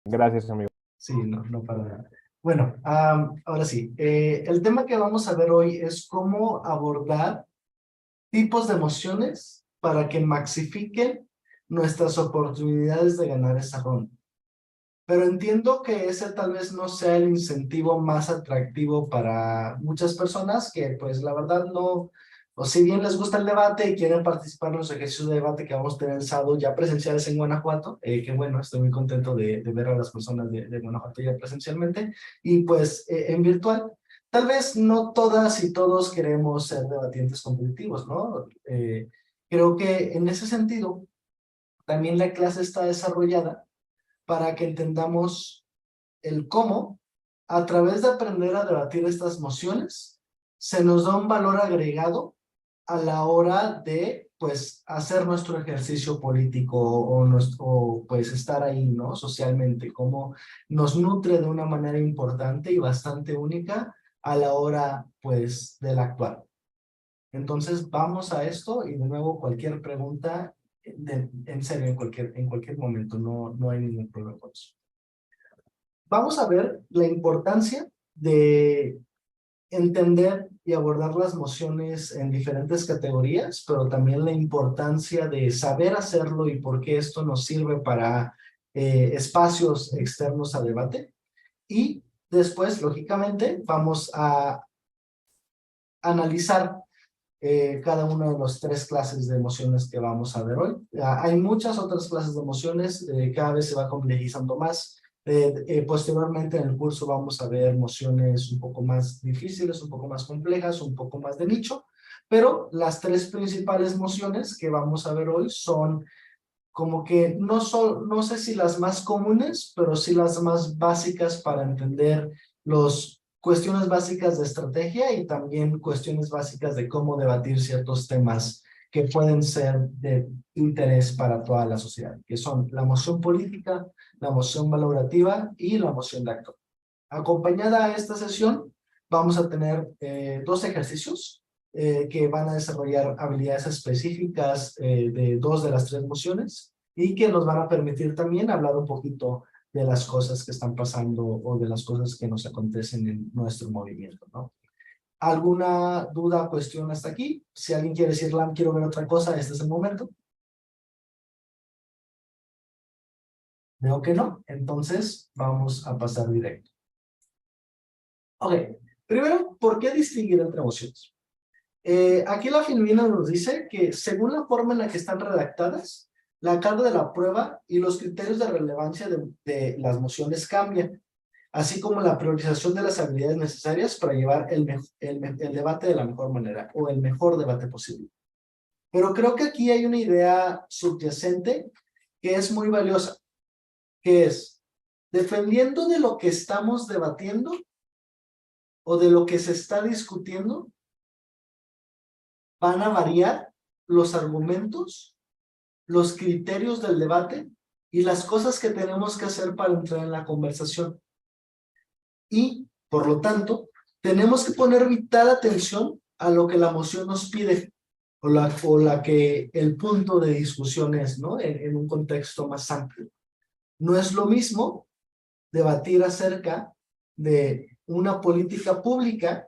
Gracias, amigo. Sí, no, no para nada. Bueno, ahora sí, el tema que vamos a ver hoy es cómo abordar tipos de emociones para que maxifiquen nuestras oportunidades de ganar esa ronda. Pero entiendo que ese tal vez no sea el incentivo más atractivo para muchas personas que pues la verdad no, o si bien les gusta el debate y quieren participar en los ejercicios de debate que vamos a tener el sábado ya presenciales en Guanajuato, que bueno, estoy muy contento de ver a las personas de Guanajuato ya presencialmente y pues en virtual. Tal vez no todas y todos queremos ser debatientes competitivos, ¿no? Creo que en ese sentido también la clase está desarrollada para que entendamos el cómo, a través de aprender a debatir estas nociones, se nos da un valor agregado a la hora de, pues, hacer nuestro ejercicio político o pues, estar ahí, ¿no? Socialmente, cómo nos nutre de una manera importante y bastante única a la hora, pues, del actual. Entonces, vamos a esto y de nuevo, cualquier pregunta, en serio, en cualquier momento, no, no hay ningún problema con eso. Vamos a ver la importancia de entender y abordar las emociones en diferentes categorías, pero también la importancia de saber hacerlo y por qué esto nos sirve para espacios externos a debate. Y después, lógicamente, vamos a analizar cada una de las tres clases de emociones que vamos a ver hoy. Hay muchas otras clases de emociones, cada vez se va complejizando más. Posteriormente en el curso vamos a ver emociones un poco más difíciles, un poco más complejas, un poco más de nicho, pero las tres principales emociones que vamos a ver hoy son como que no sé si las más comunes, pero sí las más básicas para entender los cuestiones básicas de estrategia y también cuestiones básicas de cómo debatir ciertos temas que pueden ser de interés para toda la sociedad, que son la moción política, la moción valorativa y la moción de acto. Acompañada a esta sesión, vamos a tener dos ejercicios que van a desarrollar habilidades específicas de dos de las tres mociones y que nos van a permitir también hablar un poquito de las cosas que están pasando o de las cosas que nos acontecen en nuestro movimiento, ¿no? ¿Alguna duda o cuestión hasta aquí? Si alguien quiere decir, Lam, quiero ver otra cosa, este es el momento. Veo que no, entonces vamos a pasar directo. Ok, primero, ¿por qué distinguir entre emociones? Aquí la filmina nos dice que según la forma en la que están redactadas, la carga de la prueba y los criterios de relevancia de las mociones cambian, así como la priorización de las habilidades necesarias para llevar el debate de la mejor manera o el mejor debate posible. Pero creo que aquí hay una idea subyacente que es muy valiosa, que es, dependiendo de lo que estamos debatiendo o de lo que se está discutiendo, van a variar los argumentos, los criterios del debate y las cosas que tenemos que hacer para entrar en la conversación. Y, por lo tanto, tenemos que poner vital atención a lo que la moción nos pide o la que el punto de discusión es, ¿no? En un contexto más amplio. No es lo mismo debatir acerca de una política pública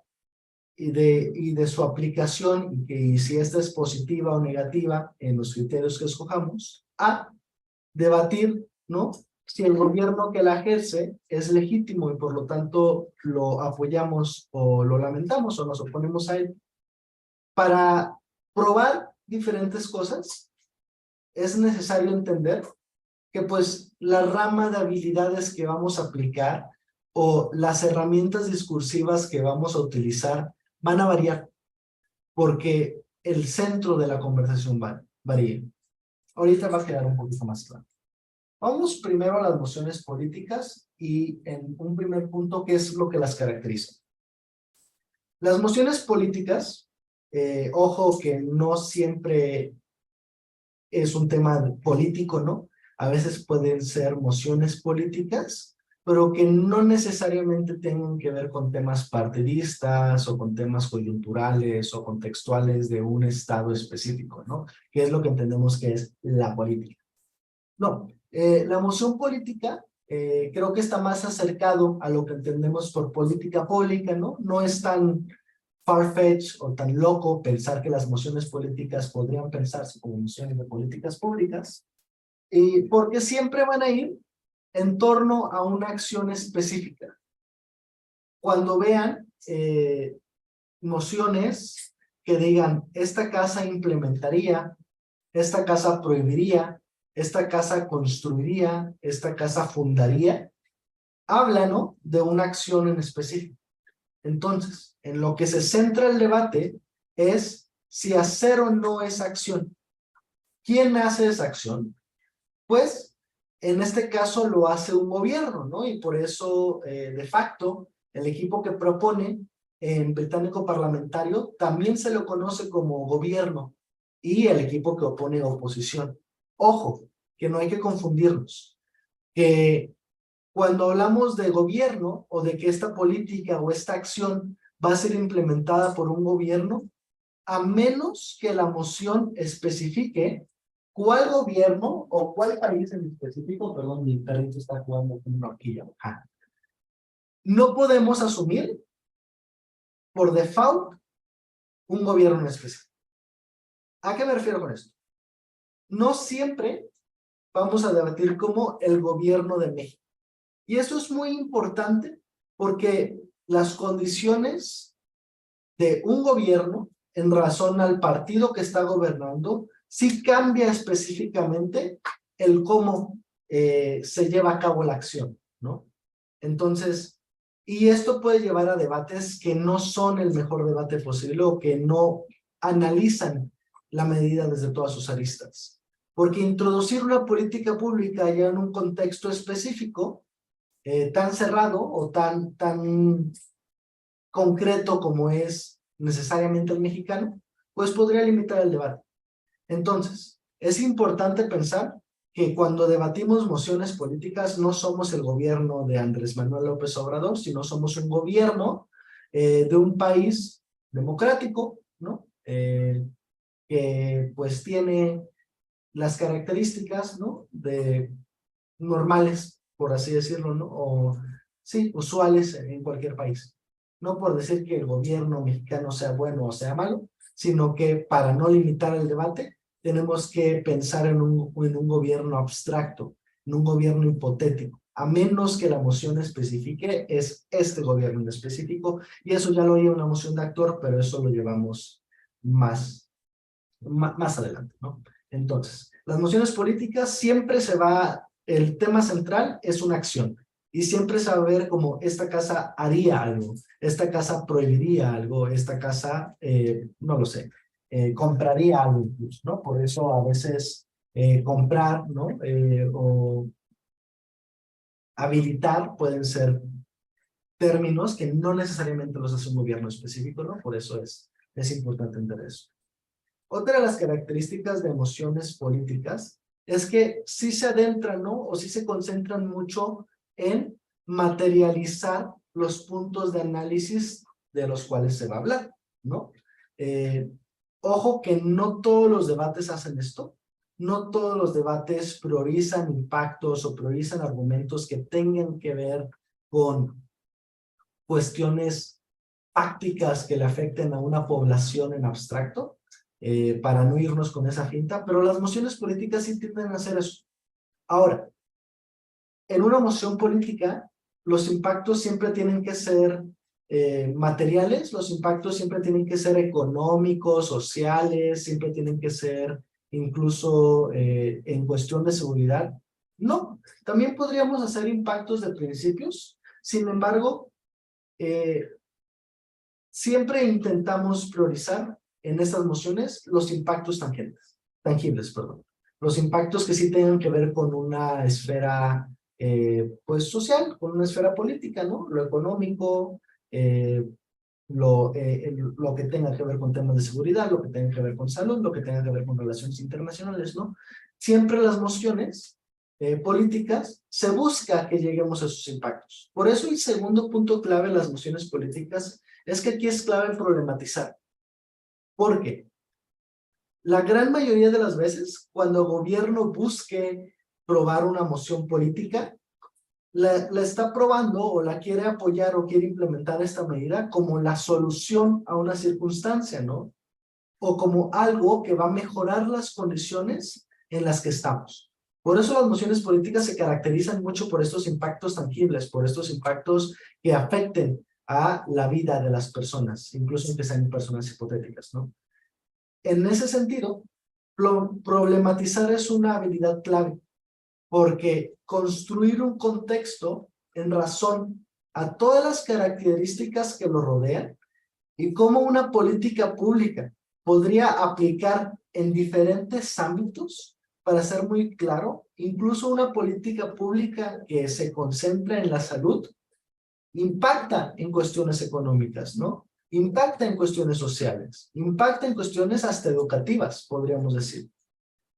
y de su aplicación y si esta es positiva o negativa en los criterios que escojamos, a debatir, ¿no? Si el gobierno que la ejerce es legítimo y por lo tanto lo apoyamos o lo lamentamos o nos oponemos a él. Para probar diferentes cosas es necesario entender que pues la rama de habilidades que vamos a aplicar o las herramientas discursivas que vamos a utilizar van a variar porque el centro de la conversación varía. Ahorita va a quedar un poquito más claro. Vamos primero a las nociones políticas y en un primer punto, ¿qué es lo que las caracteriza? Las mociones políticas, ojo que no siempre es un tema político, ¿no? A veces pueden ser mociones políticas, pero que no necesariamente tengan que ver con temas partidistas o con temas coyunturales o contextuales de un estado específico, ¿no? Que es lo que entendemos que es la política. No, la moción política Creo que está más acercado a lo que entendemos por política pública, ¿no? No es tan far-fetched o tan loco pensar que las mociones políticas podrían pensarse como mociones de políticas públicas, porque siempre van a ir en torno a una acción específica. Cuando vean mociones que digan, esta casa implementaría, esta casa prohibiría, esta casa construiría, esta casa fundaría, habla, ¿no?, de una acción en específico. Entonces, en lo que se centra el debate es si hacer o no esa acción. ¿Quién hace esa acción? Pues, en este caso lo hace un gobierno, ¿no? Y por eso, de facto, el equipo que propone en británico parlamentario también se lo conoce como gobierno y el equipo que opone oposición. Ojo, que no hay que confundirnos, que cuando hablamos de gobierno o de que esta política o esta acción va a ser implementada por un gobierno, a menos que la moción especifique cuál gobierno o cuál país en específico, perdón, mi perrito está jugando con una horquilla. No podemos asumir por default un gobierno en específico. ¿A qué me refiero con esto? No siempre vamos a debatir como el gobierno de México. Y eso es muy importante porque las condiciones de un gobierno en razón al partido que está gobernando sí cambia específicamente el cómo se lleva a cabo la acción, ¿no? Entonces, y esto puede llevar a debates que no son el mejor debate posible o que no analizan la medida desde todas sus aristas. Porque introducir una política pública ya en un contexto específico tan cerrado o tan concreto como es necesariamente el mexicano, pues podría limitar el debate. Entonces, es importante pensar que cuando debatimos mociones políticas no somos el gobierno de Andrés Manuel López Obrador, sino somos un gobierno de un país democrático, ¿no? Que pues tiene las características, ¿no?, de normales, por así decirlo, ¿no? O sí, usuales en cualquier país. No por decir que el gobierno mexicano sea bueno o sea malo, sino que para no limitar el debate, tenemos que pensar en un gobierno abstracto, en un gobierno hipotético, a menos que la moción especifique es este gobierno en específico, y eso ya lo lleva una moción de actor, pero eso lo llevamos más adelante, ¿no? Entonces, las mociones políticas siempre el tema central es una acción y siempre se va a ver como esta casa haría algo, esta casa prohibiría algo, esta casa, no lo sé, compraría algo incluso, ¿no? Por eso a veces comprar, ¿no? O habilitar pueden ser términos que no necesariamente los hace un gobierno específico, ¿no? Por eso es importante entender eso. Otra de las características de emociones políticas es que sí se adentran, ¿no? O sí se concentran mucho en materializar los puntos de análisis de los cuales se va a hablar, ¿no? Ojo que no todos los debates hacen esto, no todos los debates priorizan impactos o priorizan argumentos que tengan que ver con cuestiones prácticas que le afecten a una población en abstracto, para no irnos con esa finta, pero las mociones políticas sí tienden a hacer eso. Ahora, en una moción política, los impactos siempre tienen que ser materiales, los impactos siempre tienen que ser económicos, sociales, siempre tienen que ser incluso en cuestión de seguridad. No, también podríamos hacer impactos de principios, sin embargo, siempre intentamos priorizar en estas mociones los impactos tangibles, perdón. Los impactos que sí tengan que ver con una esfera pues social, con una esfera política, ¿no? Lo económico, lo que tenga que ver con temas de seguridad, lo que tenga que ver con salud, lo que tenga que ver con relaciones internacionales, ¿no? Siempre las mociones políticas se busca que lleguemos a esos impactos. Por eso el segundo punto clave en las mociones políticas es que aquí es clave problematizar. ¿Por qué? La gran mayoría de las veces, cuando el gobierno busque probar una moción política, la está probando o la quiere apoyar o quiere implementar esta medida como la solución a una circunstancia, ¿no? O como algo que va a mejorar las condiciones en las que estamos. Por eso las mociones políticas se caracterizan mucho por estos impactos tangibles, por estos impactos que afecten a la vida de las personas, incluso aunque sean personas hipotéticas, ¿no? En ese sentido, problematizar es una habilidad clave, porque construir un contexto en razón a todas las características que lo rodean y cómo una política pública podría aplicar en diferentes ámbitos, para ser muy claro, incluso una política pública que se concentra en la salud, impacta en cuestiones económicas, ¿no? Impacta en cuestiones sociales, impacta en cuestiones hasta educativas, podríamos decir.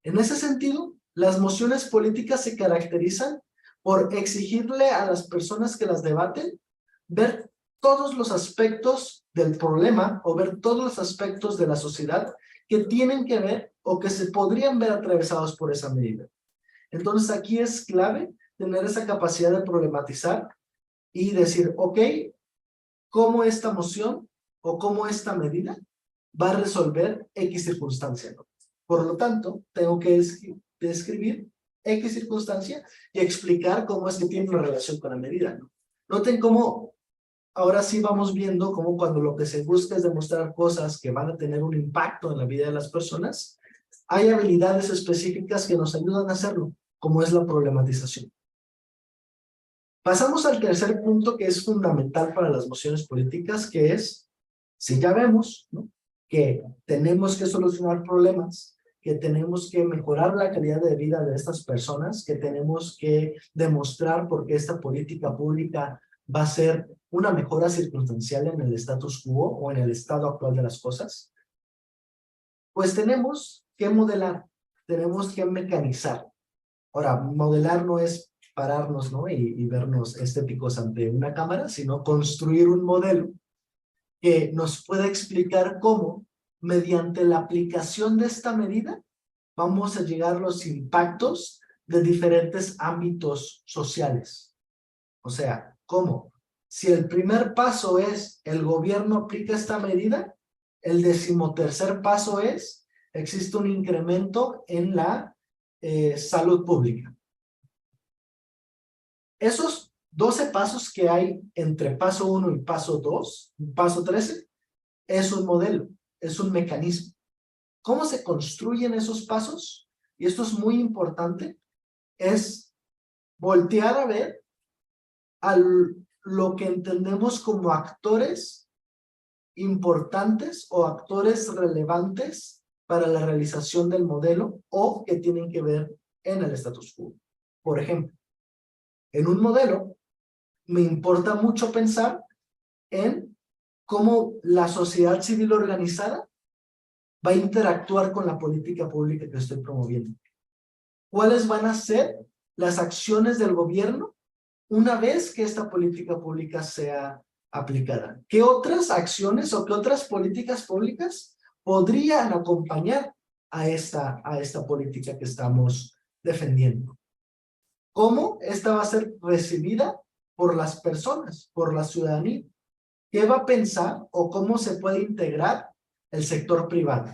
En ese sentido, las mociones políticas se caracterizan por exigirle a las personas que las debaten ver todos los aspectos del problema o ver todos los aspectos de la sociedad que tienen que ver o que se podrían ver atravesados por esa medida. Entonces aquí es clave tener esa capacidad de problematizar y decir, ok, ¿cómo esta moción o cómo esta medida va a resolver X circunstancia, ¿no? Por lo tanto, tengo que describir X circunstancia y explicar cómo es que tiene una relación con la medida, ¿no? Noten cómo ahora sí vamos viendo cómo cuando lo que se busca es demostrar cosas que van a tener un impacto en la vida de las personas, hay habilidades específicas que nos ayudan a hacerlo, como es la problematización. Pasamos al tercer punto que es fundamental para las mociones políticas, que es, si ya vemos, ¿no?, que tenemos que solucionar problemas, que tenemos que mejorar la calidad de vida de estas personas, que tenemos que demostrar por qué esta política pública va a ser una mejora circunstancial en el status quo o en el estado actual de las cosas, pues tenemos que modelar, tenemos que mecanizar. Ahora, modelar no es pararnos, ¿no?, y vernos estéticos ante una cámara, sino construir un modelo que nos pueda explicar cómo, mediante la aplicación de esta medida, vamos a llegar a los impactos de diferentes ámbitos sociales. O sea, ¿cómo? Si el primer paso es el gobierno aplica esta medida, el 13º paso es, existe un incremento en la salud pública. Esos 12 pasos que hay entre paso 1 y paso 2, paso 13, es un modelo, es un mecanismo. ¿Cómo se construyen esos pasos? Y esto es muy importante, es voltear a ver a lo que entendemos como actores importantes o actores relevantes para la realización del modelo o que tienen que ver en el status quo. Por ejemplo, en un modelo me importa mucho pensar en cómo la sociedad civil organizada va a interactuar con la política pública que estoy promoviendo. ¿Cuáles van a ser las acciones del gobierno una vez que esta política pública sea aplicada? ¿Qué otras acciones o qué otras políticas públicas podrían acompañar a esta política que estamos defendiendo? ¿Cómo esta va a ser recibida por las personas, por la ciudadanía? ¿Qué va a pensar o cómo se puede integrar el sector privado?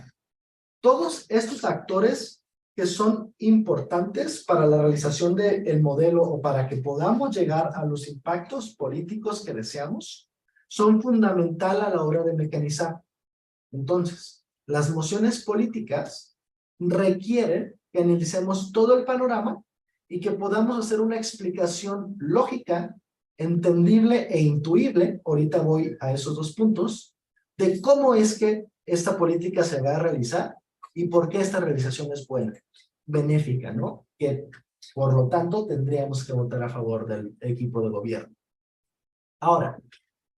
Todos estos actores que son importantes para la realización del modelo o para que podamos llegar a los impactos políticos que deseamos, son fundamental a la hora de mecanizar. Entonces, las mociones políticas requieren que analicemos todo el panorama y que podamos hacer una explicación lógica, entendible e intuible, ahorita voy a esos dos puntos, de cómo es que esta política se va a realizar y por qué esta realización es buena, benéfica, ¿no? Que por lo tanto tendríamos que votar a favor del equipo de gobierno. Ahora,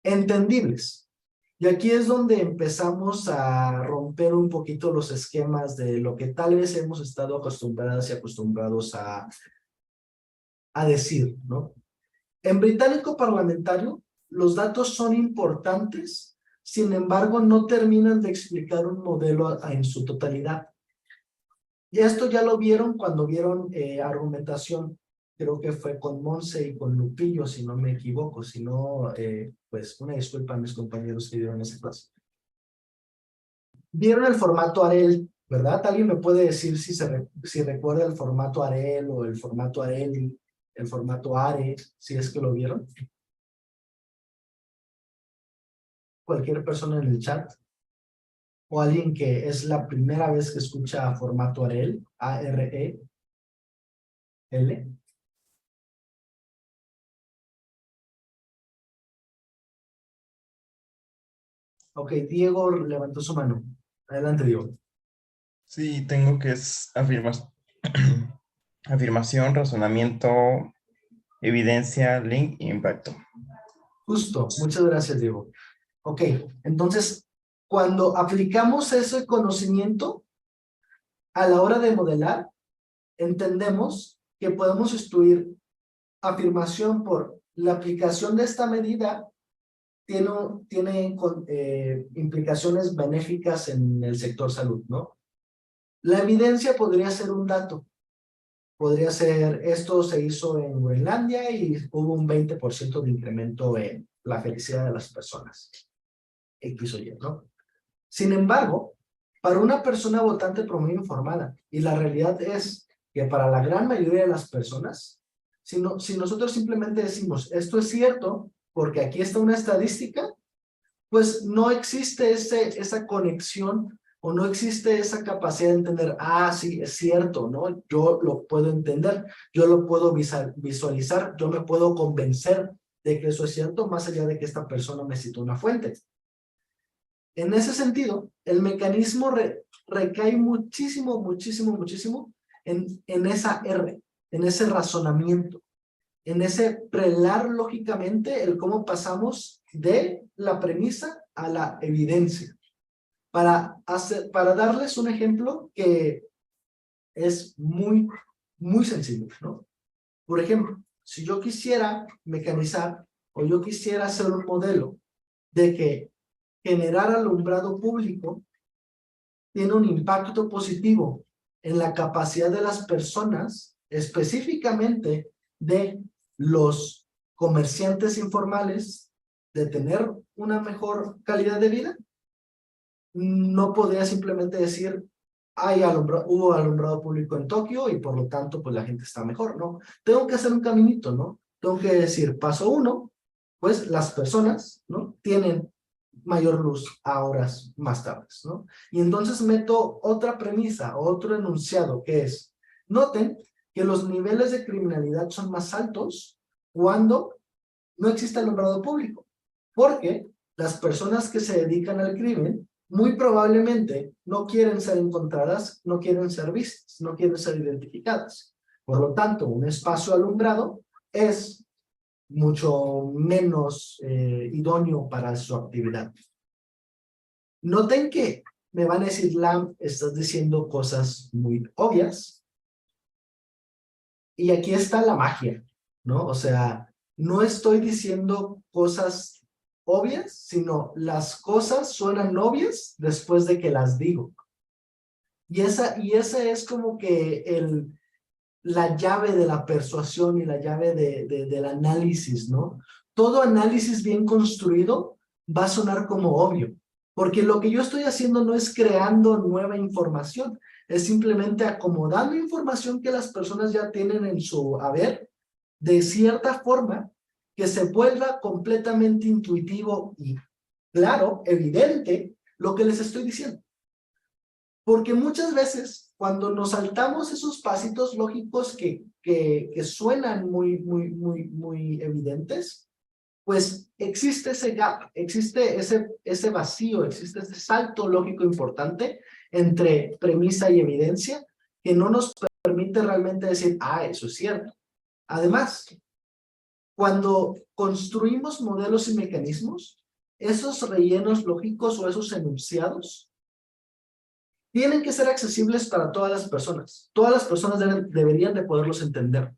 entendibles. Y aquí es donde empezamos a romper un poquito los esquemas de lo que tal vez hemos estado acostumbradas y acostumbrados a decir, ¿no? En británico parlamentario, los datos son importantes, sin embargo, no terminan de explicar un modelo en su totalidad. Y esto ya lo vieron cuando vieron argumentación creo que fue con Monse y con Lupillo, si no me equivoco, si no, pues una disculpa a mis compañeros que dieron esa clase. Vieron el formato Arel, ¿verdad? ¿Alguien me puede decir si recuerda el formato Arel o el formato Areli, el formato ARE, si es que lo vieron? Cualquier persona en el chat o alguien que es la primera vez que escucha formato Arel, AREL. Ok, Diego levantó su mano. Adelante, Diego. Sí, tengo que es afirmación, razonamiento, evidencia, link e impacto. Justo, muchas gracias, Diego. Ok, entonces, cuando aplicamos ese conocimiento a la hora de modelar, entendemos que podemos instruir afirmación por la aplicación de esta medida tiene implicaciones benéficas en el sector salud, ¿no? La evidencia podría ser un dato. Podría ser, esto se hizo en Groenlandia y hubo un 20% de incremento en la felicidad de las personas. X o Y, ¿no? Sin embargo, para una persona votante promedio informada, y la realidad es que para la gran mayoría de las personas, si nosotros simplemente decimos, esto es cierto, porque aquí está una estadística, pues no existe esa conexión o no existe esa capacidad de entender, sí, es cierto, ¿no? Yo lo puedo entender, yo lo puedo visualizar, yo me puedo convencer de que eso es cierto, más allá de que esta persona me citó una fuente. En ese sentido, el mecanismo recae muchísimo, muchísimo, muchísimo en esa R, en ese razonamiento, en ese prelar lógicamente el cómo pasamos de la premisa a la evidencia. Para darles un ejemplo que es muy, muy sencillo, ¿no? Por ejemplo, si yo quisiera mecanizar o yo quisiera hacer un modelo de que generar alumbrado público tiene un impacto positivo en la capacidad de las personas, específicamente de los comerciantes informales, de tener una mejor calidad de vida, no podría simplemente decir, hubo alumbrado público en Tokio y por lo tanto pues la gente está mejor, ¿no? Tengo que hacer un caminito, ¿no? Tengo que decir, paso 1, pues las personas, ¿no? Tienen mayor luz a horas más tardes, ¿no? Y entonces meto otra premisa, otro enunciado que es, noten que los niveles de criminalidad son más altos cuando no existe alumbrado público, porque las personas que se dedican al crimen muy probablemente no quieren ser encontradas, no quieren ser vistas, no quieren ser identificadas. Por lo tanto, un espacio alumbrado es mucho menos idóneo para su actividad. Noten que me van a decir, Lam, estás diciendo cosas muy obvias. Y aquí está la magia, ¿no? O sea, no estoy diciendo cosas obvias, sino las cosas suenan obvias después de que las digo. Y esa es como que la llave de la persuasión y la llave del análisis, ¿no? Todo análisis bien construido va a sonar como obvio, porque lo que yo estoy haciendo no es creando nueva información, es simplemente acomodando información que las personas ya tienen en su haber, de cierta forma que se vuelva completamente intuitivo y claro, evidente, lo que les estoy diciendo. Porque muchas veces, cuando nos saltamos esos pasitos lógicos que suenan muy evidentes, pues existe ese gap, existe ese vacío, existe ese salto lógico importante entre premisa y evidencia que no nos permite realmente decir, eso es cierto. Además, cuando construimos modelos y mecanismos, esos rellenos lógicos o esos enunciados tienen que ser accesibles para todas las personas. Todas las personas deberían de poderlos entender.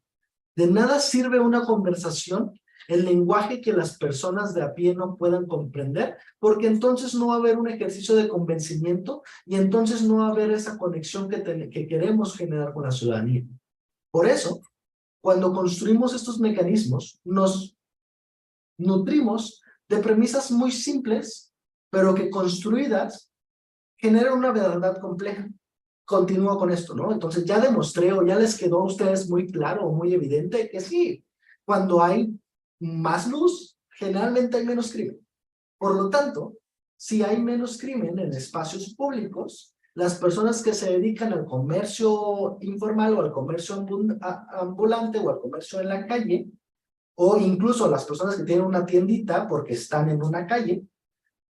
De nada sirve una conversación en lenguaje que las personas de a pie no puedan comprender, porque entonces no va a haber un ejercicio de convencimiento y entonces no va a haber esa conexión que queremos generar con la ciudadanía. Por eso, cuando construimos estos mecanismos, nos nutrimos de premisas muy simples, pero que construidas generan una verdad compleja. Continúo con esto, ¿no? Entonces ya demostré o ya les quedó a ustedes muy claro o muy evidente que sí, cuando hay más luz, generalmente hay menos crimen. Por lo tanto, si hay menos crimen en espacios públicos, las personas que se dedican al comercio informal o al comercio ambulante o al comercio en la calle, o incluso las personas que tienen una tiendita porque están en una calle,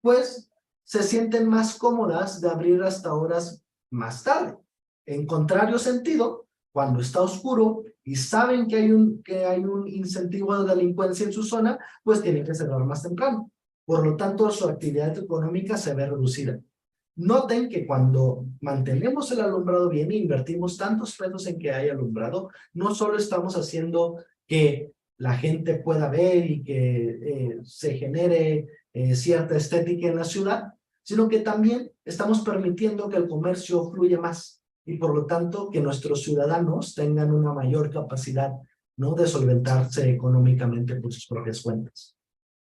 pues se sienten más cómodas de abrir hasta horas más tarde. En contrario sentido, cuando está oscuro y saben que hay un incentivo de delincuencia en su zona, pues tienen que cerrar más temprano. Por lo tanto, su actividad económica se ve reducida. Noten que cuando mantenemos el alumbrado bien e invertimos tantos pesos en que haya alumbrado, no solo estamos haciendo que la gente pueda ver y que se genere cierta estética en la ciudad, sino que también estamos permitiendo que el comercio fluya más y por lo tanto que nuestros ciudadanos tengan una mayor capacidad, ¿no?, de solventarse económicamente por sus propias cuentas.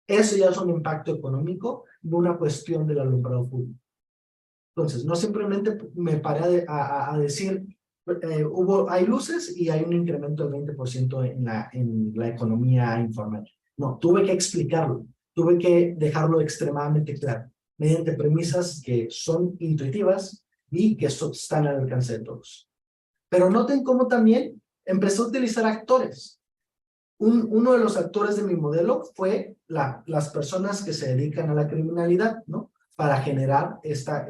Eso ya es un impacto económico de una cuestión del alumbrado público. Entonces, no simplemente me paré a decir, hay luces y hay un incremento del 20% en la economía informal. No, tuve que explicarlo, tuve que dejarlo extremadamente claro, mediante premisas que son intuitivas y que están al alcance de todos. Pero noten cómo también empezó a utilizar actores. Uno de los actores de mi modelo fue las personas que se dedican a la criminalidad, ¿no? Para generar esta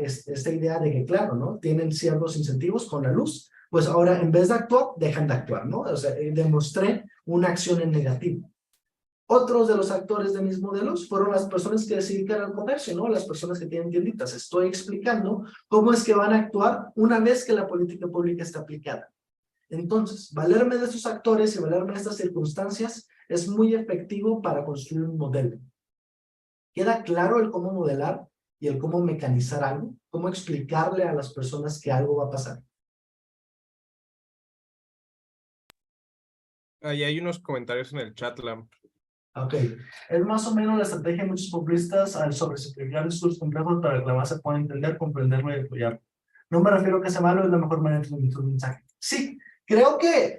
idea de que, claro, ¿no?, tienen ciertos incentivos con la luz, pues ahora en vez de actuar, dejan de actuar, ¿no? O sea, demostré una acción en negativo. Otros de los actores de mis modelos fueron las personas que se dedican al comercio, ¿no? Las personas que tienen tienditas. Estoy explicando cómo es que van a actuar una vez que la política pública está aplicada. Entonces, valerme de estos actores y valerme de estas circunstancias es muy efectivo para construir un modelo. ¿Queda claro el cómo modelar y el cómo mecanizar algo? ¿Cómo explicarle a las personas que algo va a pasar? Ahí hay unos comentarios en el chat, Lam. Ok, es más o menos la estrategia de muchos populistas al sobresimplificar discursos complejos para que la masa pueda entender, comprenderlo y apoyarlo. No me refiero a que sea malo, es la mejor manera de transmitir un mensaje. Sí, creo que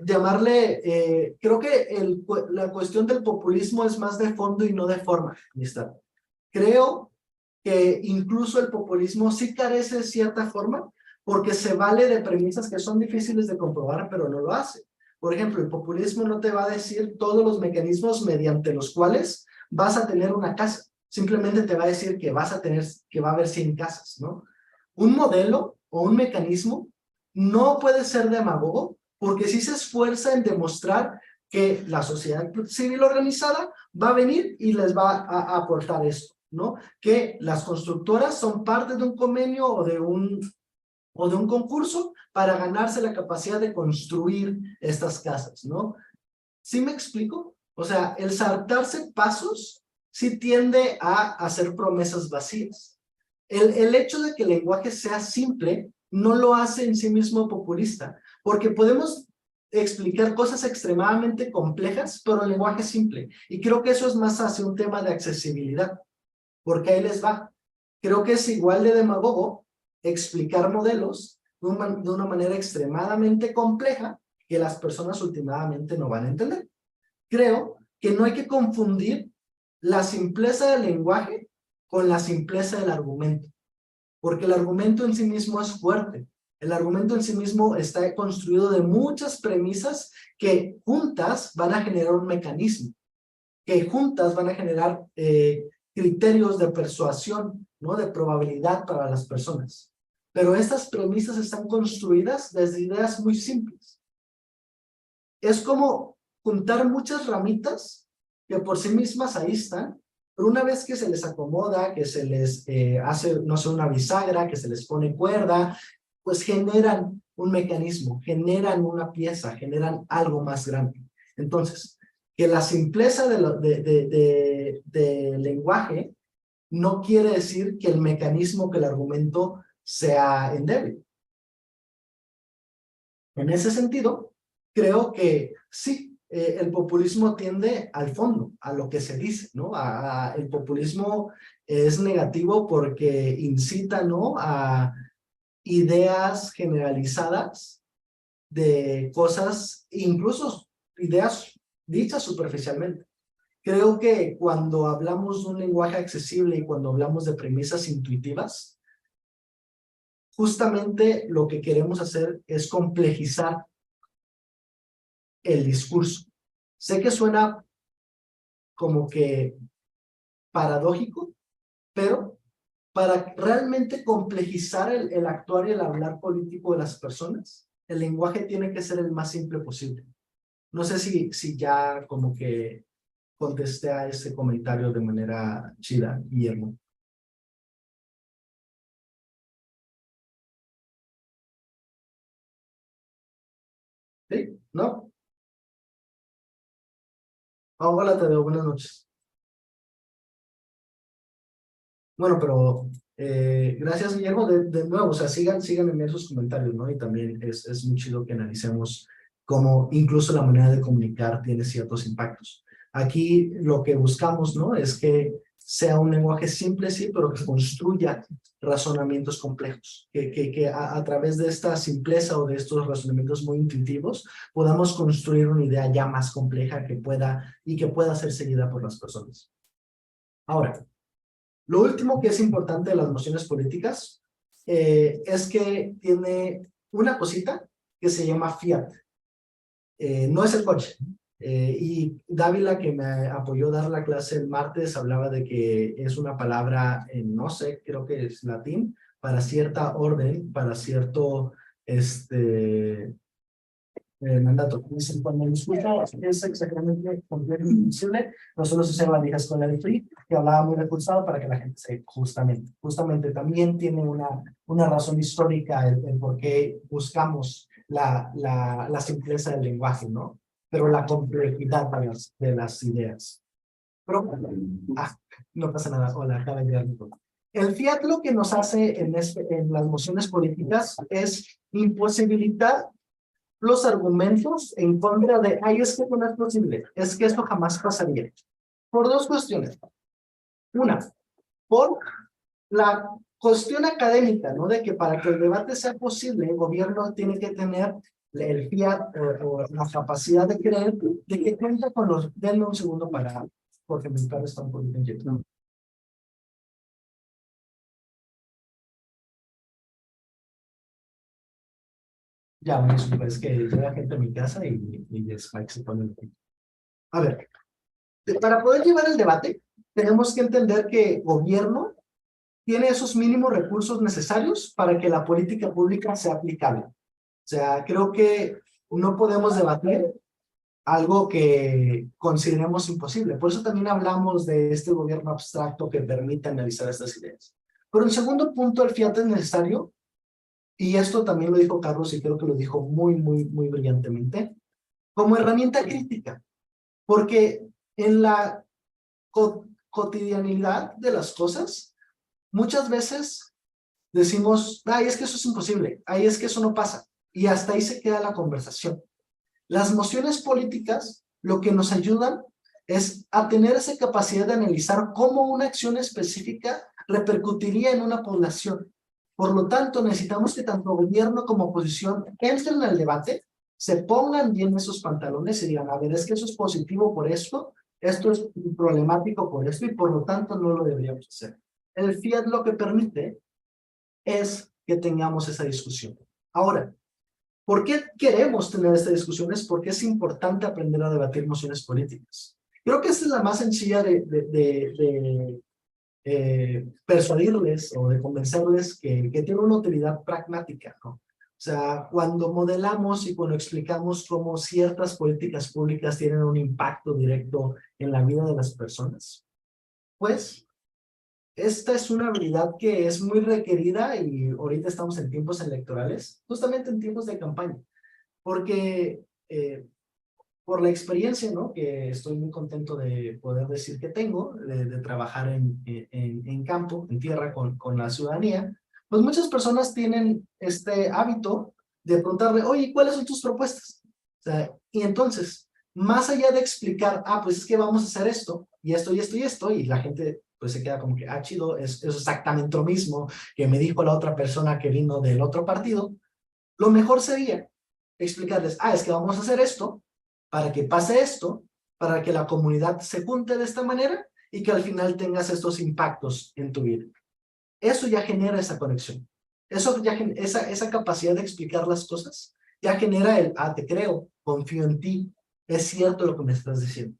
creo que la cuestión del populismo es más de fondo y no de forma, amistad. Creo que incluso el populismo sí carece de cierta forma porque se vale de premisas que son difíciles de comprobar, pero no lo hace. Por ejemplo, el populismo no te va a decir todos los mecanismos mediante los cuales vas a tener una casa. Simplemente te va a decir que va a haber 100 casas, ¿no? Un modelo o un mecanismo no puede ser demagogo porque sí se esfuerza en demostrar que la sociedad civil organizada va a venir y les va a aportar esto, ¿no? Que las constructoras son parte de un convenio o de un concurso para ganarse la capacidad de construir estas casas, ¿no? ¿Sí me explico? O sea, el saltarse pasos sí tiende a hacer promesas vacías. El hecho de que el lenguaje sea simple no lo hace en sí mismo populista, porque podemos explicar cosas extremadamente complejas, pero el lenguaje es simple. Y creo que eso es más hacia un tema de accesibilidad, porque ahí les va. Creo que es igual de demagogo explicar modelos de una manera extremadamente compleja que las personas últimamente no van a entender. Creo que no hay que confundir la simpleza del lenguaje con la simpleza del argumento, porque el argumento en sí mismo es fuerte. El argumento en sí mismo está construido de muchas premisas que juntas van a generar un mecanismo, que juntas van a generar criterios de persuasión, ¿no?, de probabilidad para las personas. Pero estas premisas están construidas desde ideas muy simples. Es como juntar muchas ramitas que por sí mismas ahí están, pero una vez que se les acomoda, que se les hace, no sé, una bisagra, que se les pone cuerda, pues generan un mecanismo, generan una pieza, generan algo más grande. Entonces, que la simpleza del lenguaje no quiere decir que el mecanismo, que el argumento sea endeble. En ese sentido, creo que sí, el populismo tiende al fondo, a lo que se dice, ¿no? El populismo es negativo porque incita, ¿no? A ideas generalizadas de cosas, incluso ideas dichas superficialmente. Creo que cuando hablamos de un lenguaje accesible y cuando hablamos de premisas intuitivas, justamente lo que queremos hacer es complejizar el discurso. Sé que suena como que paradójico, pero para realmente complejizar el actuar y el hablar político de las personas, el lenguaje tiene que ser el más simple posible. No sé si ya como que contesté a ese comentario de manera chida, Guillermo. ¿Sí? ¿No? Hola, Tadeo, buenas noches. Bueno, pero gracias, Guillermo, de nuevo, o sea, sigan enviando sus comentarios, ¿no? Y también es muy chido que analicemos cómo incluso la manera de comunicar tiene ciertos impactos. Aquí lo que buscamos, ¿no? Es que sea un lenguaje simple, sí, pero que construya razonamientos complejos, que a través de esta simpleza o de estos razonamientos muy intuitivos podamos construir una idea ya más compleja que pueda ser seguida por las personas. Ahora, lo último que es importante de las mociones políticas es que tiene una cosita que se llama fiat. No es el coche. Y Dávila, que me apoyó a dar la clase el martes, hablaba de que es una palabra, no sé, creo que es latín, para cierta orden, para cierto mandato. Cuando lo escucha es exactamente completo y invisible. Nosotros usamos la vieja escuela de Free, que hablaba muy recursivo para que la gente se justamente también tiene una razón histórica el por qué buscamos la simpleza del lenguaje, ¿no? Pero la complejidad de las ideas. Pero, no pasa nada. Hola, acaba de llegar mi turno. El fiat lo que nos hace en las mociones políticas es imposibilitar los argumentos en contra de, ay, es que no es posible, es que esto jamás pasaría. Por dos cuestiones. Una, por la cuestión académica, ¿no? De que para que el debate sea posible, el gobierno tiene que tener el fiat o la capacidad de creer de que cuenta con los... Denme un segundo porque mi padre está un poquito inquieto. Ya, bueno, es que llega gente a mi casa y Spike se pone... A ver, para poder llevar el debate, tenemos que entender que el gobierno tiene esos mínimos recursos necesarios para que la política pública sea aplicable. O sea, creo que no podemos debatir algo que consideremos imposible. Por eso también hablamos de este gobierno abstracto que permite analizar estas ideas. Pero en segundo punto, el fiat es necesario, y esto también lo dijo Carlos y creo que lo dijo muy brillantemente, como herramienta crítica. Porque en la cotidianidad de las cosas, muchas veces decimos, ay, es que eso es imposible, ay, es que eso no pasa, y hasta ahí se queda la conversación. Las mociones políticas lo que nos ayudan es a tener esa capacidad de analizar cómo una acción específica repercutiría en una población. Por lo tanto, necesitamos que tanto gobierno como oposición entren al debate, se pongan bien esos pantalones y digan, a ver, es que eso es positivo por esto es problemático por esto y por lo tanto no lo deberíamos hacer. El fiat lo que permite es que tengamos esa discusión. Ahora, ¿por qué queremos tener esta discusión? Es porque es importante aprender a debatir mociones políticas. Creo que esta es la más sencilla de persuadirles o de convencerles que tiene una utilidad pragmática, ¿no? O sea, cuando modelamos y cuando explicamos cómo ciertas políticas públicas tienen un impacto directo en la vida de las personas, pues esta es una habilidad que es muy requerida y ahorita estamos en tiempos electorales, justamente en tiempos de campaña, porque por la experiencia, ¿no? Que estoy muy contento de poder decir que tengo, de trabajar en campo, en tierra con la ciudadanía, pues muchas personas tienen este hábito de preguntarle, oye, ¿cuáles son tus propuestas? O sea, y entonces, más allá de explicar, pues es que vamos a hacer esto, y esto, y esto, y esto, y la gente pues se queda como que, chido, es exactamente lo mismo que me dijo la otra persona que vino del otro partido, lo mejor sería explicarles, es que vamos a hacer esto, para que pase esto, para que la comunidad se junte de esta manera, y que al final tengas estos impactos en tu vida. Eso ya genera esa conexión. Eso ya esa capacidad de explicar las cosas ya genera el, te creo, confío en ti, es cierto lo que me estás diciendo.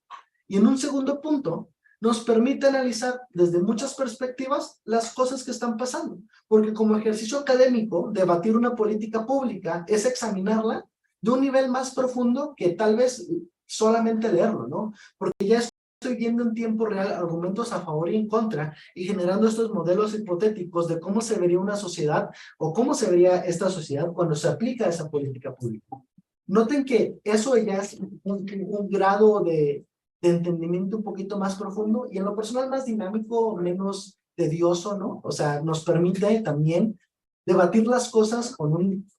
Y en un segundo punto, nos permite analizar desde muchas perspectivas las cosas que están pasando. Porque como ejercicio académico, debatir una política pública es examinarla de un nivel más profundo que tal vez solamente leerlo, ¿no? Porque ya estoy viendo en tiempo real argumentos a favor y en contra y generando estos modelos hipotéticos de cómo se vería una sociedad o cómo se vería esta sociedad cuando se aplica esa política pública. Noten que eso ya es un grado de entendimiento un poquito más profundo y en lo personal más dinámico, menos tedioso, ¿no? O sea, nos permite también debatir las cosas con un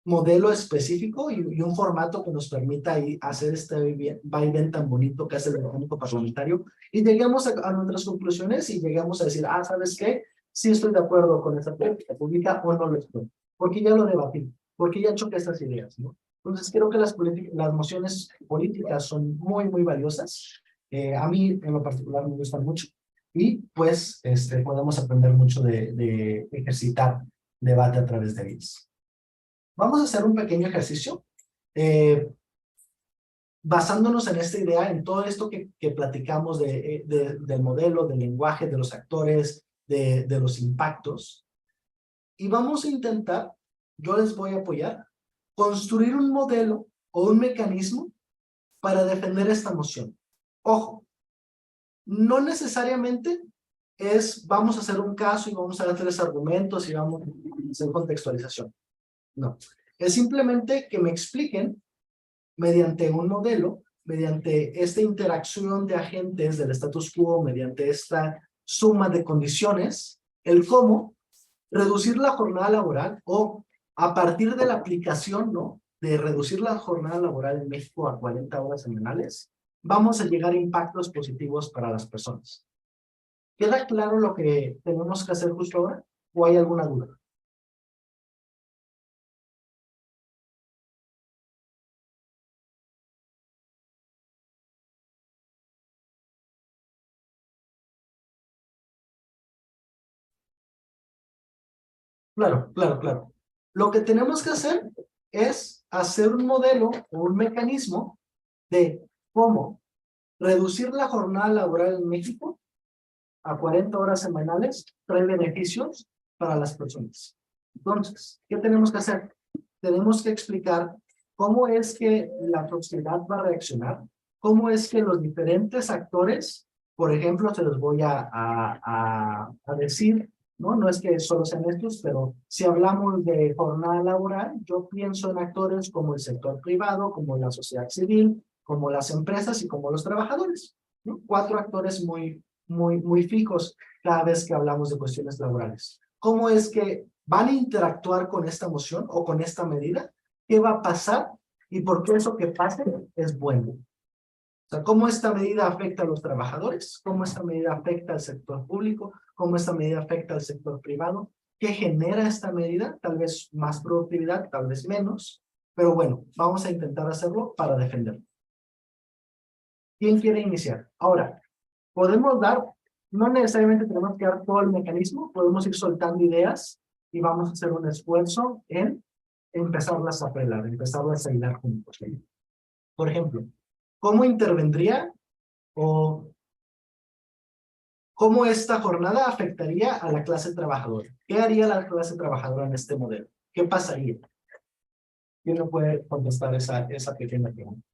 modelo específico y un formato que nos permita hacer este vaivén tan bonito que hace el mecánico parlamentario y llegamos a nuestras conclusiones y llegamos a decir, ¿sabes qué? Sí estoy de acuerdo con esta política pública o no lo estoy, porque ya lo debatí, porque ya choqué estas ideas, ¿no? Entonces creo que las mociones políticas son muy, muy valiosas. A mí en lo particular me gustan mucho y pues podemos aprender mucho de ejercitar debate a través de ellos. Vamos a hacer un pequeño ejercicio basándonos en esta idea, en todo esto que platicamos del modelo, del lenguaje, de los actores, de los impactos. Y vamos a intentar, yo les voy a apoyar, construir un modelo o un mecanismo para defender esta moción. Ojo, no necesariamente vamos a hacer un caso y vamos a dar 3 argumentos y vamos a hacer contextualización. No, es simplemente que me expliquen mediante un modelo, mediante esta interacción de agentes del status quo, mediante esta suma de condiciones, el cómo reducir la jornada laboral o a partir de la aplicación, ¿no? De reducir la jornada laboral en México a 40 horas semanales, vamos a llegar a impactos positivos para las personas. ¿Queda claro lo que tenemos que hacer justo ahora? ¿O hay alguna duda? Claro, claro, claro. Lo que tenemos que hacer es hacer un modelo o un mecanismo de cómo reducir la jornada laboral en México a 40 horas semanales trae beneficios para las personas. Entonces, ¿qué tenemos que hacer? Tenemos que explicar cómo es que la sociedad va a reaccionar, cómo es que los diferentes actores, por ejemplo, se los voy a decir, ¿no? No es que solo sean estos, pero si hablamos de jornada laboral, yo pienso en actores como el sector privado, como la sociedad civil, como las empresas y como los trabajadores, ¿no? 4 actores muy fijos cada vez que hablamos de cuestiones laborales. ¿Cómo es que van a interactuar con esta moción o con esta medida? ¿Qué va a pasar? Y por qué eso que pase es bueno. O sea, cómo esta medida afecta a los trabajadores, cómo esta medida afecta al sector público, cómo esta medida afecta al sector privado, qué genera esta medida, tal vez más productividad, tal vez menos, pero bueno, vamos a intentar hacerlo para defenderlo. ¿Quién quiere iniciar? Ahora, podemos no necesariamente tenemos que dar todo el mecanismo, podemos ir soltando ideas y vamos a hacer un esfuerzo en empezarlas a pelar, empezarlas a hilar juntos. Por ejemplo, ¿cómo intervendría o cómo esta jornada afectaría a la clase trabajadora? ¿Qué haría la clase trabajadora en este modelo? ¿Qué pasaría? ¿Quién no puede contestar esa pequeña pregunta?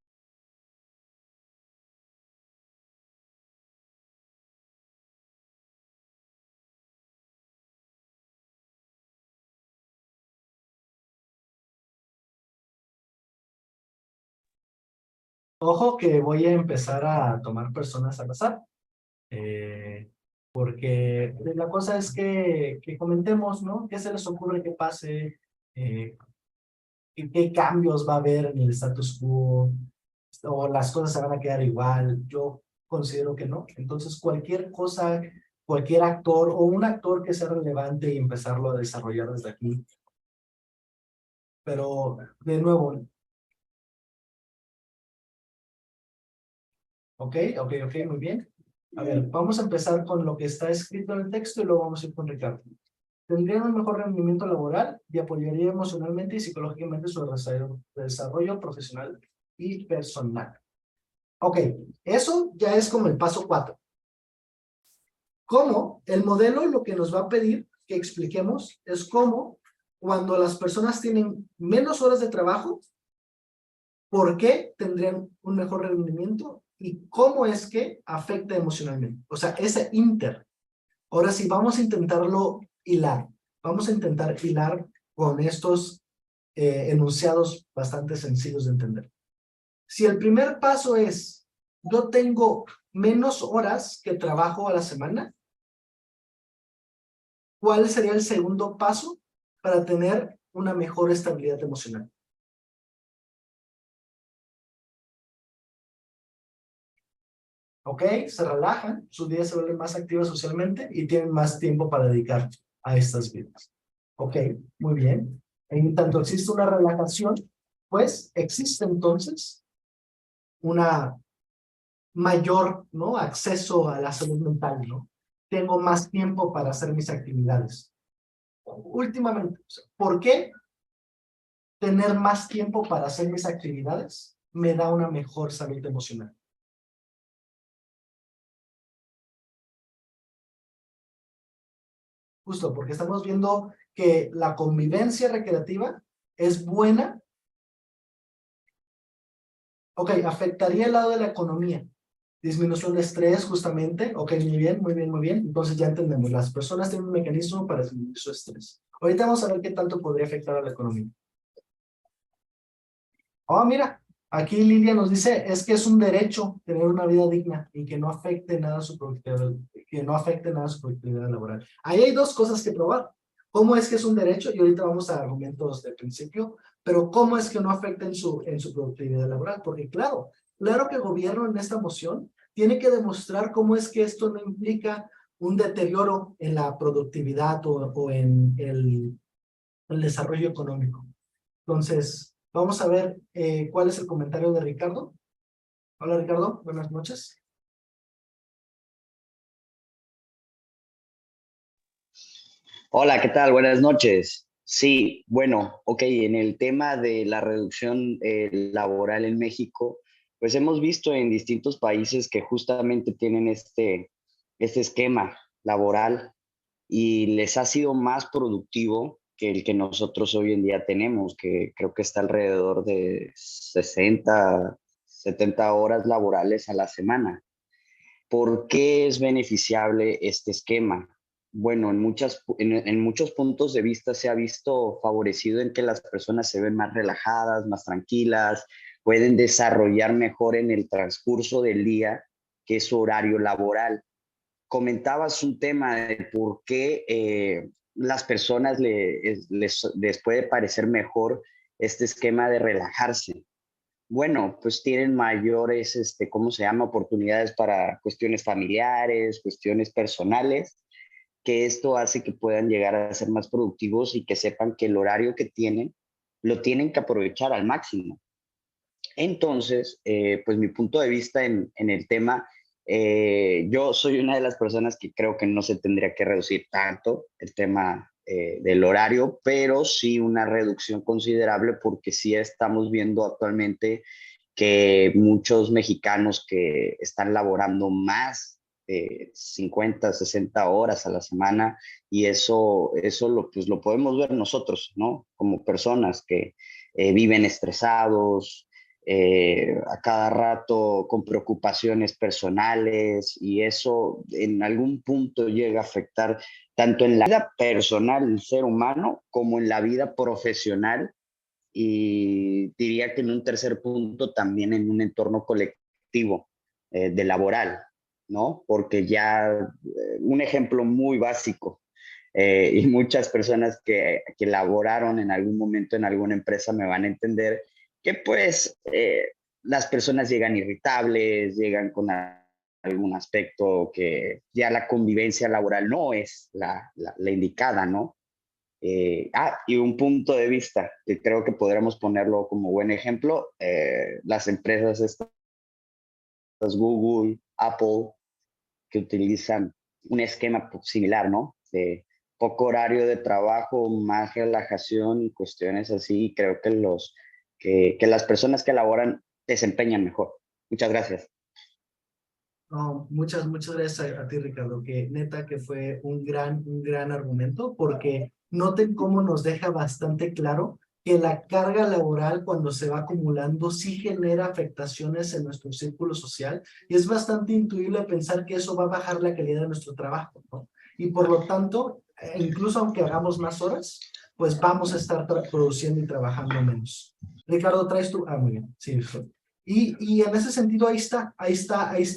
Ojo que voy a empezar a tomar personas al azar. Porque la cosa es que comentemos, ¿no? ¿Qué se les ocurre que pase? ¿Qué cambios va a haber en el status quo? o las cosas se van a quedar igual. Yo considero que no. Entonces, cualquier cosa, cualquier actor o un actor que sea relevante y empezarlo a desarrollar desde aquí. Pero, de nuevo, ok, muy bien. A ver, vamos a empezar con lo que está escrito en el texto y luego vamos a ir con Ricardo. Tendrían un mejor rendimiento laboral y apoyaría emocionalmente y psicológicamente su desarrollo profesional y personal. Ok, eso ya es como el paso 4. ¿Cómo? El modelo lo que nos va a pedir que expliquemos es cómo cuando las personas tienen menos horas de trabajo, ¿por qué tendrían un mejor rendimiento? Y cómo es que afecta emocionalmente. O sea, ese inter. Ahora sí, vamos a intentarlo hilar. Vamos a intentar hilar con estos enunciados bastante sencillos de entender. Si el primer paso es, yo tengo menos horas que trabajo a la semana, ¿cuál sería el segundo paso para tener una mejor estabilidad emocional? ¿Ok? Se relajan, sus días se vuelven más activos socialmente y tienen más tiempo para dedicar a estas vidas. ¿Ok? Muy bien. En tanto existe una relajación, pues existe entonces una mayor, ¿no?, acceso a la salud mental, ¿no? Tengo más tiempo para hacer mis actividades. Últimamente, ¿por qué tener más tiempo para hacer mis actividades me da una mejor salud emocional? Justo porque estamos viendo que la convivencia recreativa es buena. Ok, afectaría el lado de la economía. Disminución de estrés, justamente. Ok, muy bien, muy bien, muy bien. Entonces ya entendemos, las personas tienen un mecanismo para disminuir su estrés. Ahorita vamos a ver qué tanto podría afectar a la economía. Oh, mira, aquí Lidia nos dice, es que es un derecho tener una vida digna y que no afecte nada su productividad, que no afecte nada su productividad laboral. Ahí hay dos cosas que probar. ¿Cómo es que es un derecho? Y ahorita vamos a argumentos de principio, pero ¿cómo es que no afecta en su productividad laboral? Porque claro que el gobierno en esta moción tiene que demostrar cómo es que esto no implica un deterioro en la productividad o en el desarrollo económico. Entonces, vamos a ver cuál es el comentario de Ricardo. Hola Ricardo, buenas noches. Hola, ¿qué tal? Buenas noches. Sí, bueno, ok, en el tema de la reducción laboral en México, pues hemos visto en distintos países que justamente tienen este esquema laboral y les ha sido más productivo que el que nosotros hoy en día tenemos, que creo que está alrededor de 60, 70 horas laborales a la semana. ¿Por qué es beneficiable este esquema? Bueno, en muchos puntos de vista se ha visto favorecido en que las personas se ven más relajadas, más tranquilas, pueden desarrollar mejor en el transcurso del día, que es su horario laboral. Comentabas un tema de por qué las personas les puede parecer mejor este esquema de relajarse. Bueno, pues tienen mayores, ¿cómo se llama? Oportunidades para cuestiones familiares, cuestiones personales, que esto hace que puedan llegar a ser más productivos y que sepan que el horario que tienen lo tienen que aprovechar al máximo. Entonces, pues mi punto de vista en el tema, yo soy una de las personas que creo que no se tendría que reducir tanto el tema del horario, pero sí una reducción considerable porque sí estamos viendo actualmente que muchos mexicanos que están laborando más de 50, 60 horas a la semana y pues lo podemos ver nosotros, ¿no? Como personas que viven estresados, a cada rato con preocupaciones personales y eso en algún punto llega a afectar tanto en la vida personal del ser humano como en la vida profesional y diría que en un tercer punto también en un entorno colectivo de laboral, ¿no? Porque ya un ejemplo muy básico y muchas personas que laboraron en algún momento en alguna empresa me van a entender que pues las personas llegan irritables, llegan con algún aspecto que ya la convivencia laboral no es la indicada, ¿no? Y un punto de vista que creo que podríamos ponerlo como buen ejemplo, las empresas estas, Google, Apple, que utilizan un esquema similar, ¿no? De poco horario de trabajo, más relajación y cuestiones así, creo que las personas que laboran desempeñan mejor. Muchas gracias. No, muchas gracias a ti, Ricardo, que neta que fue un gran argumento, porque noten cómo nos deja bastante claro que la carga laboral cuando se va acumulando sí genera afectaciones en nuestro círculo social y es bastante intuible pensar que eso va a bajar la calidad de nuestro trabajo, ¿no? Y por lo tanto, incluso aunque hagamos más horas, pues vamos a estar produciendo y trabajando menos. Ricardo, traes tú. Ah, muy bien. Sí, y en ese sentido ahí está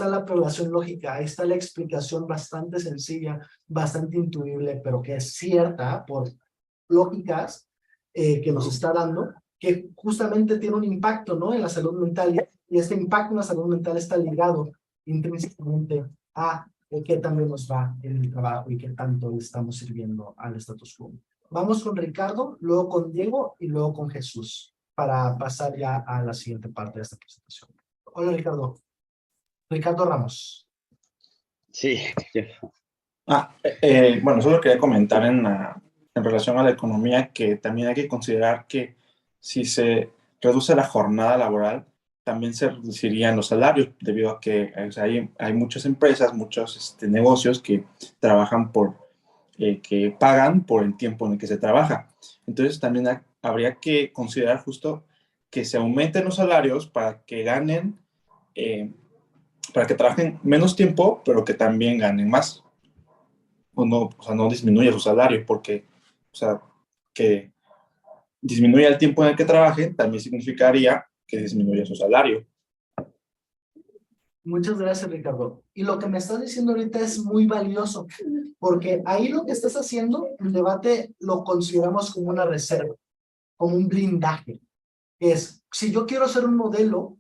la relación lógica, ahí está la explicación bastante sencilla, bastante intuible, pero que es cierta por lógicas que nos está dando, que justamente tiene un impacto, ¿no? En la salud mental, y este impacto en la salud mental está ligado intrínsecamente a qué también nos va en el trabajo y qué tanto le estamos sirviendo al status quo. Vamos con Ricardo, luego con Diego y luego con Jesús, para pasar ya a la siguiente parte de esta presentación. Hola, Ricardo. Ricardo Ramos. Sí. Bueno, solo quería comentar en relación a la economía que también hay que considerar que si se reduce la jornada laboral, también se reducirían los salarios, debido a que o sea, hay muchas empresas, muchos negocios que trabajan que pagan por el tiempo en el que se trabaja. Entonces también habría que considerar justo que se aumenten los salarios para que ganen, para que trabajen menos tiempo, pero que también ganen más. O sea, no disminuya su salario, porque, o sea, que disminuya el tiempo en el que trabajen también significaría que disminuya su salario. Muchas gracias, Ricardo. Y lo que me estás diciendo ahorita es muy valioso, porque ahí lo que estás haciendo, el debate lo consideramos como una reserva, como un blindaje. Es, si yo quiero hacer un modelo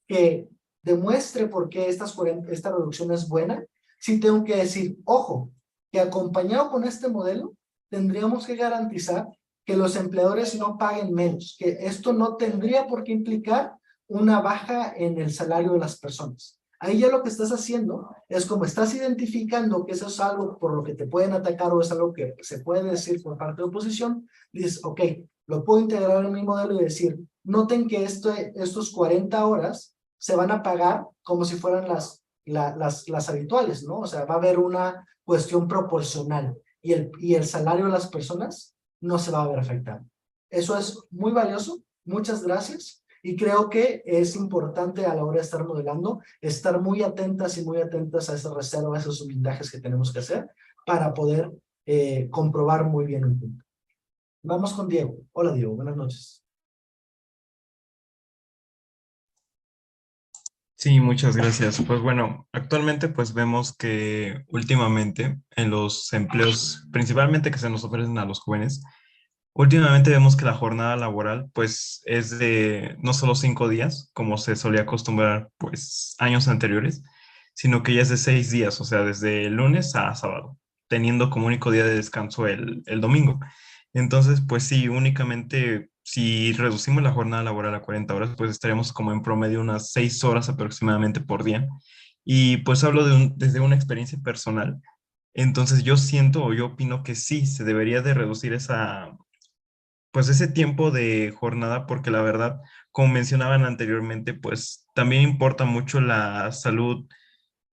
que demuestre por qué esta reducción es buena, sí tengo que decir, ojo, que acompañado con este modelo, tendríamos que garantizar que los empleadores no paguen menos, que esto no tendría por qué implicar una baja en el salario de las personas. Ahí ya lo que estás haciendo es como estás identificando que eso es algo por lo que te pueden atacar o es algo que se puede decir por parte de oposición, dices, ok, lo puedo integrar en mi modelo y decir, noten que estos 40 horas se van a pagar como si fueran las habituales, ¿no? O sea, va a haber una cuestión proporcional y el salario de las personas no se va a ver afectado. Eso es muy valioso, muchas gracias. Y creo que es importante a la hora de estar modelando, estar muy atentas y muy atentas a esas reservas, a esos blindajes que tenemos que hacer para poder comprobar muy bien un punto. Vamos con Diego. Hola, Diego. Buenas noches. Sí, muchas gracias. Pues bueno, actualmente pues vemos que últimamente en los empleos, principalmente que se nos ofrecen a los jóvenes, últimamente vemos que la jornada laboral pues es de no solo 5 días, como se solía acostumbrar pues años anteriores, sino que ya es de 6 días, o sea, desde el lunes a sábado, teniendo como único día de descanso el domingo. Entonces, pues sí, únicamente si reducimos la jornada laboral a 40 horas, pues estaríamos como en promedio unas 6 horas aproximadamente por día. Y pues hablo desde una experiencia personal. Entonces yo siento o yo opino que sí, se debería de reducir pues ese tiempo de jornada, porque la verdad, como mencionaban anteriormente, pues también importa mucho la salud,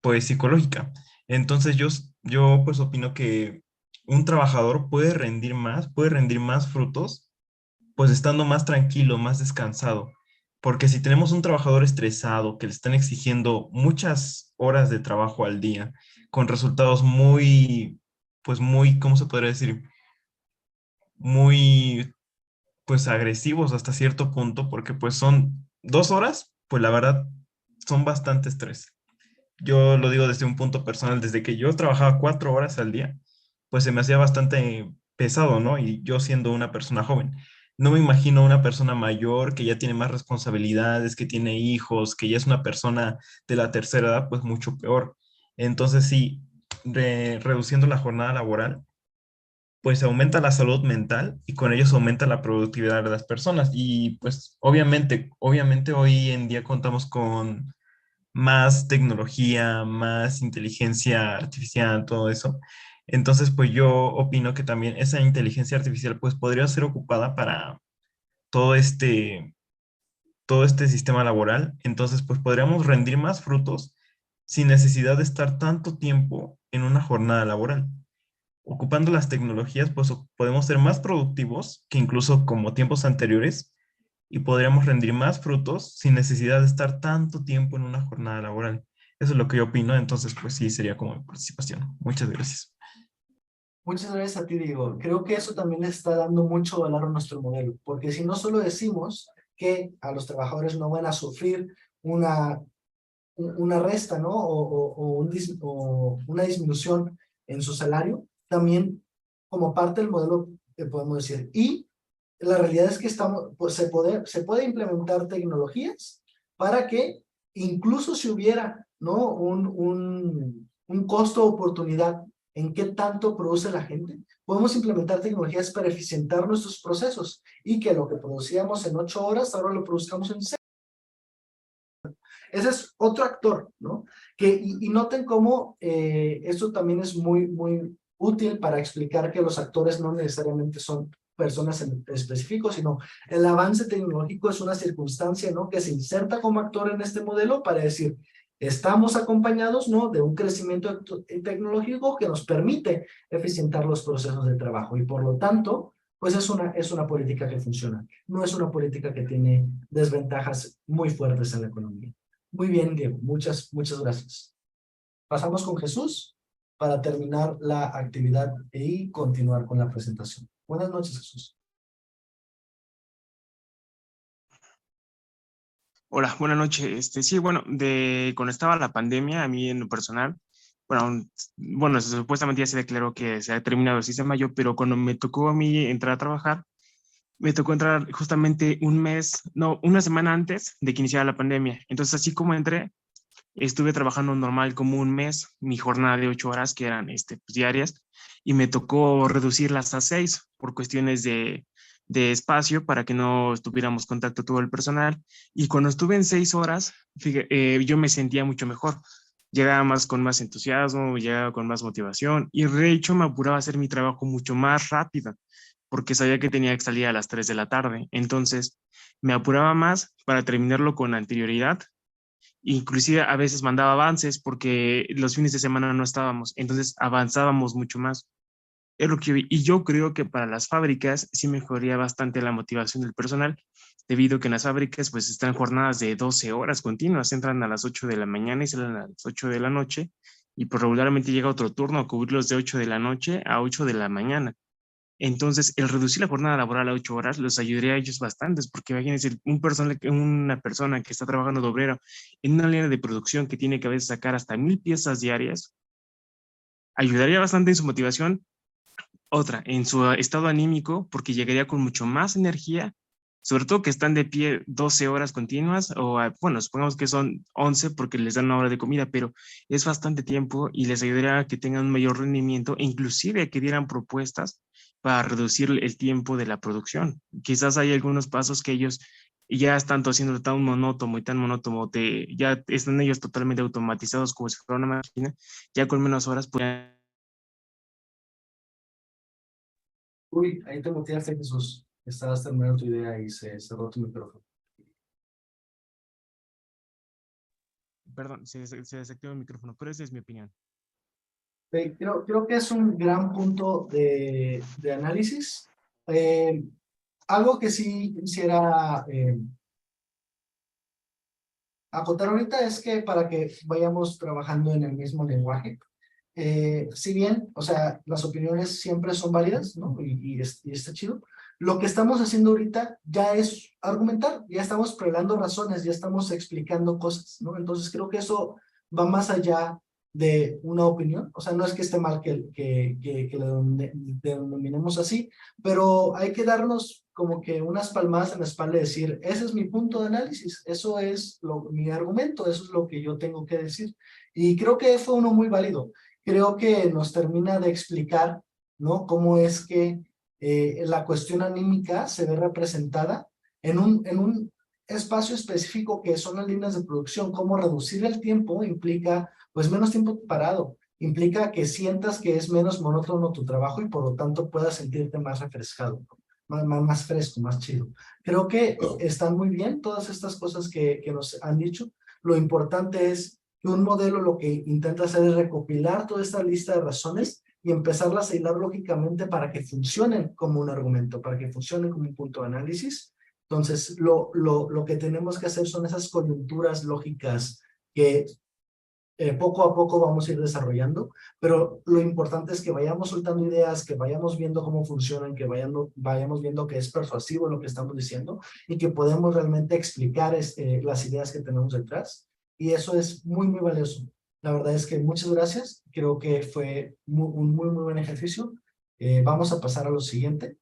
pues psicológica. Entonces yo pues opino que un trabajador puede rendir más frutos, pues estando más tranquilo, más descansado. Porque si tenemos un trabajador estresado que le están exigiendo muchas horas de trabajo al día, con resultados pues muy, ¿cómo se podría decir? Muy pues agresivos hasta cierto punto, porque pues son 2 horas, pues la verdad son bastante estrés. Yo lo digo desde un punto personal, desde que yo trabajaba 4 horas al día, pues se me hacía bastante pesado, ¿no? Y yo siendo una persona joven. no me imagino una persona mayor que ya tiene más responsabilidades, que tiene hijos, que ya es una persona de la tercera edad, pues mucho peor. Entonces sí, reduciendo la jornada laboral, pues aumenta la salud mental y con ello se aumenta la productividad de las personas. Y pues obviamente hoy en día contamos con más tecnología, más inteligencia artificial, todo eso. Entonces, pues yo opino que también esa inteligencia artificial pues podría ser ocupada para todo todo este sistema laboral. Entonces, pues podríamos rendir más frutos sin necesidad de estar tanto tiempo en una jornada laboral. Ocupando las tecnologías, pues podemos ser más productivos que incluso como tiempos anteriores y podríamos rendir más frutos sin necesidad de estar tanto tiempo en una jornada laboral. Eso es lo que yo opino, entonces pues sí, sería como mi participación. Muchas gracias. Muchas gracias a ti, Diego. Creo que eso también le está dando mucho valor a nuestro modelo, porque si no solo decimos que a los trabajadores no van a sufrir una, una resta, ¿no? O una disminución en su salario, también como parte del modelo podemos decir. Y la realidad es que estamos, pues, se puede implementar tecnologías para que incluso si hubiera, ¿no? Un costo de oportunidad en qué tanto produce la gente, podemos implementar tecnologías para eficientar nuestros procesos y que lo que producíamos en 8 horas, ahora lo produzcamos en 6. Ese es otro actor, ¿no? Y noten cómo esto también es muy útil para explicar que los actores no necesariamente son personas en específico, sino el avance tecnológico es una circunstancia, ¿no? Que se inserta como actor en este modelo para decir, estamos acompañados, ¿no? De un crecimiento tecnológico que nos permite eficientar los procesos de trabajo y por lo tanto, pues es una política que funciona. No es una política que tiene desventajas muy fuertes en la economía. Muy bien, Diego. Muchas gracias. Pasamos con Jesús para terminar la actividad y continuar con la presentación. Buenas noches, Jesús. Hola, buenas noches. Sí, bueno, cuando estaba la pandemia, a mí en lo personal, bueno, supuestamente ya se declaró que se ha terminado el sistema yo, pero cuando me tocó a mí entrar a trabajar, me tocó entrar justamente un mes, no, una semana antes de que iniciara la pandemia. Entonces, así como entré, estuve trabajando normal como un mes, mi jornada de 8 horas que eran pues, diarias, y me tocó reducirlas a 6 por cuestiones de espacio para que no tuviéramos contacto todo el personal. Y cuando estuve en 6 horas, yo me sentía mucho mejor. Llegaba más con más entusiasmo, llegaba con más motivación y de hecho me apuraba a hacer mi trabajo mucho más rápido porque sabía que tenía que salir a las 3 de la tarde. Entonces me apuraba más para terminarlo con anterioridad. Inclusive a veces mandaba avances porque los fines de semana no estábamos, entonces avanzábamos mucho más. Es lo que yo vi. Y yo creo que para las fábricas sí mejoraría bastante la motivación del personal, debido a que en las fábricas pues están jornadas de 12 horas continuas, entran a las 8 de la mañana y salen a las 8 de la noche, y pues regularmente llega otro turno a cubrirlos de 8 de la noche a 8 de la mañana. Entonces, el reducir la jornada laboral a 8 horas los ayudaría a ellos bastantes, porque imagínense, una persona que está trabajando de obrero en una línea de producción que tiene que a veces sacar hasta 1,000 piezas diarias, ayudaría bastante en su motivación, otra, en su estado anímico, porque llegaría con mucho más energía, sobre todo que están de pie 12 horas continuas, o bueno, supongamos que son 11 porque les dan una hora de comida, pero es bastante tiempo y les ayudaría a que tengan un mayor rendimiento e inclusive a que dieran propuestas para reducir el tiempo de la producción. Quizás hay algunos pasos que ellos ya están haciendo tan monótono y tan monótono, ya están ellos totalmente automatizados como si fuera una máquina, ya con menos horas pueden... Uy, ahí te muteaste, Jesús. Estabas terminando tu idea y se cerró tu micrófono. Perdón, se desactivó el micrófono, pero esa es mi opinión. Creo que es un gran punto de análisis. Algo que sí quisiera acotar ahorita es que para que vayamos trabajando en el mismo lenguaje, si bien, o sea, las opiniones siempre son válidas, ¿no? Y está chido. Lo que estamos haciendo ahorita ya es argumentar, ya estamos prevelando razones, ya estamos explicando cosas, ¿no? Entonces creo que eso va más allá de una opinión. O sea, no es que esté mal que le denominemos así, pero hay que darnos como que unas palmadas en la espalda y decir, ese es mi punto de análisis, eso es mi argumento, eso es lo que yo tengo que decir. Y creo que fue uno muy válido. Creo que nos termina de explicar, ¿no? Cómo es que la cuestión anímica se ve representada en un espacio específico que son las líneas de producción. Cómo reducir el tiempo implica pues menos tiempo parado, implica que sientas que es menos monótono tu trabajo y por lo tanto puedas sentirte más refrescado, más fresco, más chido. Creo que están muy bien todas estas cosas que nos han dicho. Lo importante es que un modelo lo que intenta hacer es recopilar toda esta lista de razones y empezarlas a hilar lógicamente para que funcionen como un argumento, para que funcionen como un punto de análisis. Entonces, lo que tenemos que hacer son esas coyunturas lógicas que poco a poco vamos a ir desarrollando, pero lo importante es que vayamos soltando ideas, que vayamos viendo cómo funcionan, que vayamos viendo que es persuasivo lo que estamos diciendo y que podemos realmente explicar las ideas que tenemos detrás. Y eso es muy, muy valioso. La verdad es que muchas gracias. Creo que fue un muy, muy buen ejercicio. Vamos a pasar a lo siguiente.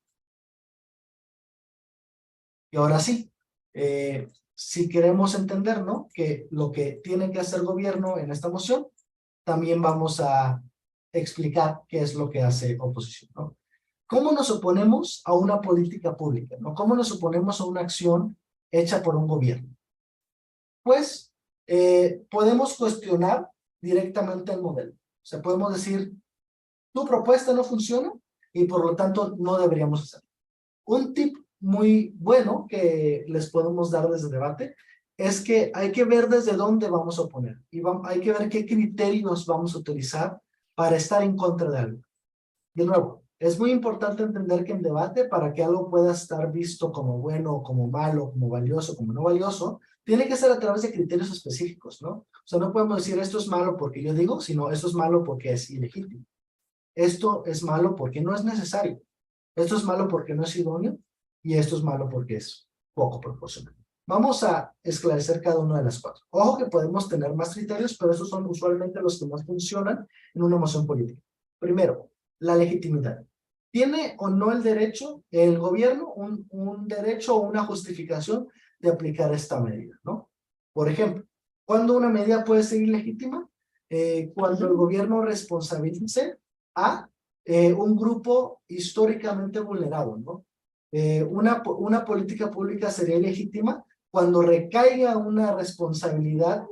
Y ahora sí, si queremos entender, ¿no?, que lo que tiene que hacer el gobierno en esta moción, también vamos a explicar qué es lo que hace oposición, ¿no? ¿Cómo nos oponemos a una política pública, ¿no? ¿Cómo nos oponemos a una acción hecha por un gobierno? Pues podemos cuestionar directamente el modelo. O sea, podemos decir, tu propuesta no funciona y por lo tanto no deberíamos hacerlo. Un tip muy bueno que les podemos dar desde el debate es que hay que ver desde dónde vamos a oponer y hay que ver qué criterios vamos a utilizar para estar en contra de algo. De nuevo, es muy importante entender que en debate, para que algo pueda estar visto como bueno, como malo, como valioso, como no valioso, tiene que ser a través de criterios específicos, ¿no? O sea, no podemos decir esto es malo porque yo digo, sino esto es malo porque es ilegítimo. Esto es malo porque no es necesario. Esto es malo porque no es idóneo y esto es malo porque es poco proporcional. Vamos a esclarecer cada una de las cuatro. Ojo que podemos tener más criterios, pero esos son usualmente los que más funcionan en una moción política. Primero, la legitimidad. ¿Tiene o no el derecho, el gobierno, un derecho o una justificación de aplicar esta medida, ¿no? Por ejemplo, ¿cuándo una medida puede ser ilegítima? Cuando el gobierno responsabilice a un grupo históricamente vulnerado, ¿no? Una política pública sería ilegítima cuando recaiga una responsabilidad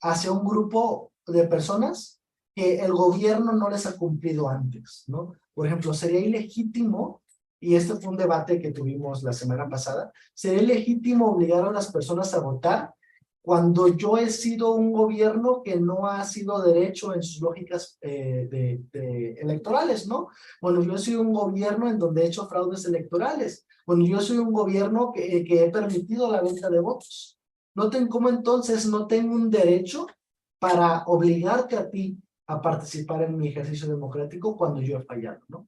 hacia un grupo de personas que el gobierno no les ha cumplido antes, ¿no? Por ejemplo, sería ilegítimo, y este fue un debate que tuvimos la semana pasada, sería ilegítimo obligar a las personas a votar cuando yo he sido un gobierno que no ha sido derecho en sus lógicas electorales, ¿no? Bueno, yo he sido un gobierno en donde he hecho fraudes electorales. Bueno, yo soy un gobierno que he permitido la venta de votos. Noten cómo entonces no tengo un derecho para obligarte a ti a participar en mi ejercicio democrático cuando yo he fallado, ¿no?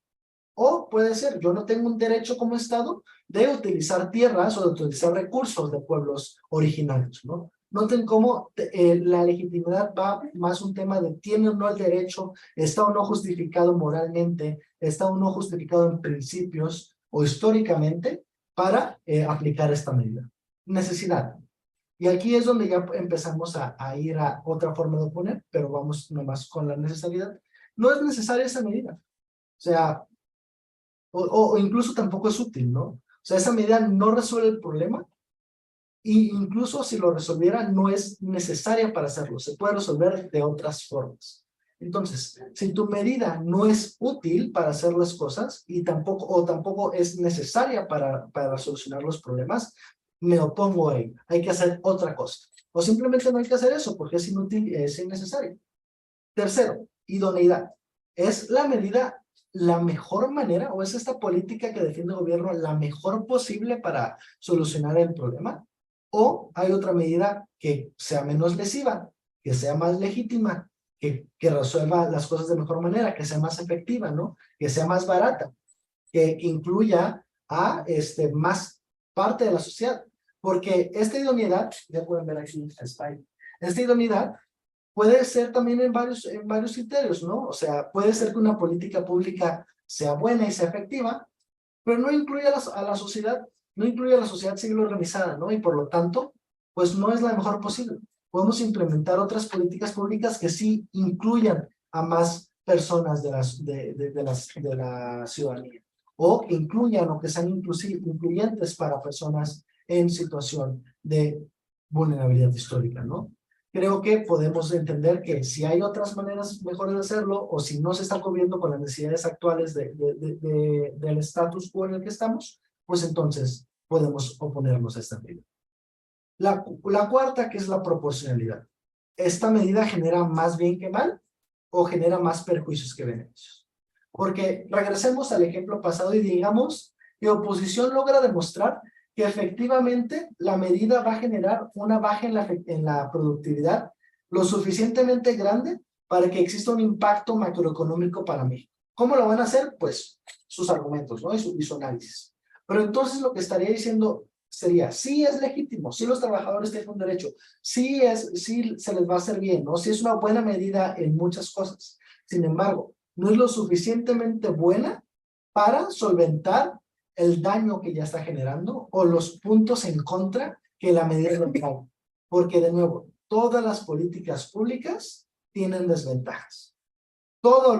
O puede ser, yo no tengo un derecho como Estado de utilizar tierras o de utilizar recursos de pueblos originarios, ¿no? Noten cómo la legitimidad va más un tema de tiene o no el derecho, está o no justificado moralmente, está o no justificado en principios o históricamente para aplicar esta medida. Necesidad. Y aquí es donde ya empezamos a ir a otra forma de oponer, pero vamos nomás con la necesidad. No es necesaria esa medida. O sea, o incluso tampoco es útil, ¿no? O sea, esa medida no resuelve el problema y incluso si lo resolviera no es necesaria para hacerlo, se puede resolver de otras formas. Entonces, si tu medida no es útil para hacer las cosas y tampoco es necesaria para solucionar los problemas, me opongo a ella. Hay que hacer otra cosa. O simplemente no hay que hacer eso porque es inútil, es innecesario. Tercero, idoneidad. ¿Es la medida la mejor manera o es esta política que defiende el gobierno la mejor posible para solucionar el problema? ¿O hay otra medida que sea menos lesiva, que sea más legítima, que resuelva las cosas de mejor manera, que sea más efectiva, ¿no? Que sea más barata, que incluya a más parte de la sociedad? Porque esta idoneidad, ya pueden ver aquí el slide, esta idoneidad Puede ser también en varios criterios, ¿no? O sea, puede ser que una política pública sea buena y sea efectiva, pero no incluye a la sociedad, no incluye a la sociedad civil organizada, ¿no? Y por lo tanto, pues no es la mejor posible. Podemos implementar otras políticas públicas que sí incluyan a más personas de la ciudadanía, o que incluyan o que sean incluyentes para personas en situación de vulnerabilidad histórica, ¿no? Creo que podemos entender que si hay otras maneras mejores de hacerlo, o si no se está cubriendo con las necesidades actuales del status quo en el que estamos, pues entonces podemos oponernos a esta medida. La cuarta, que es la proporcionalidad. ¿Esta medida genera más bien que mal o genera más perjuicios que beneficios? Porque regresemos al ejemplo pasado y digamos que oposición logra demostrar que efectivamente la medida va a generar una baja en la productividad lo suficientemente grande para que exista un impacto macroeconómico para México. ¿Cómo lo van a hacer? Pues sus argumentos, ¿no? Y su análisis. Pero entonces lo que estaría diciendo sería, sí es legítimo, sí los trabajadores tienen un derecho, sí se les va a hacer bien, ¿no? Sí es una buena medida en muchas cosas. Sin embargo, no es lo suficientemente buena para solventar el daño que ya está generando o los puntos en contra que la medida no trae. Porque, de nuevo, todas las políticas públicas tienen desventajas. Todo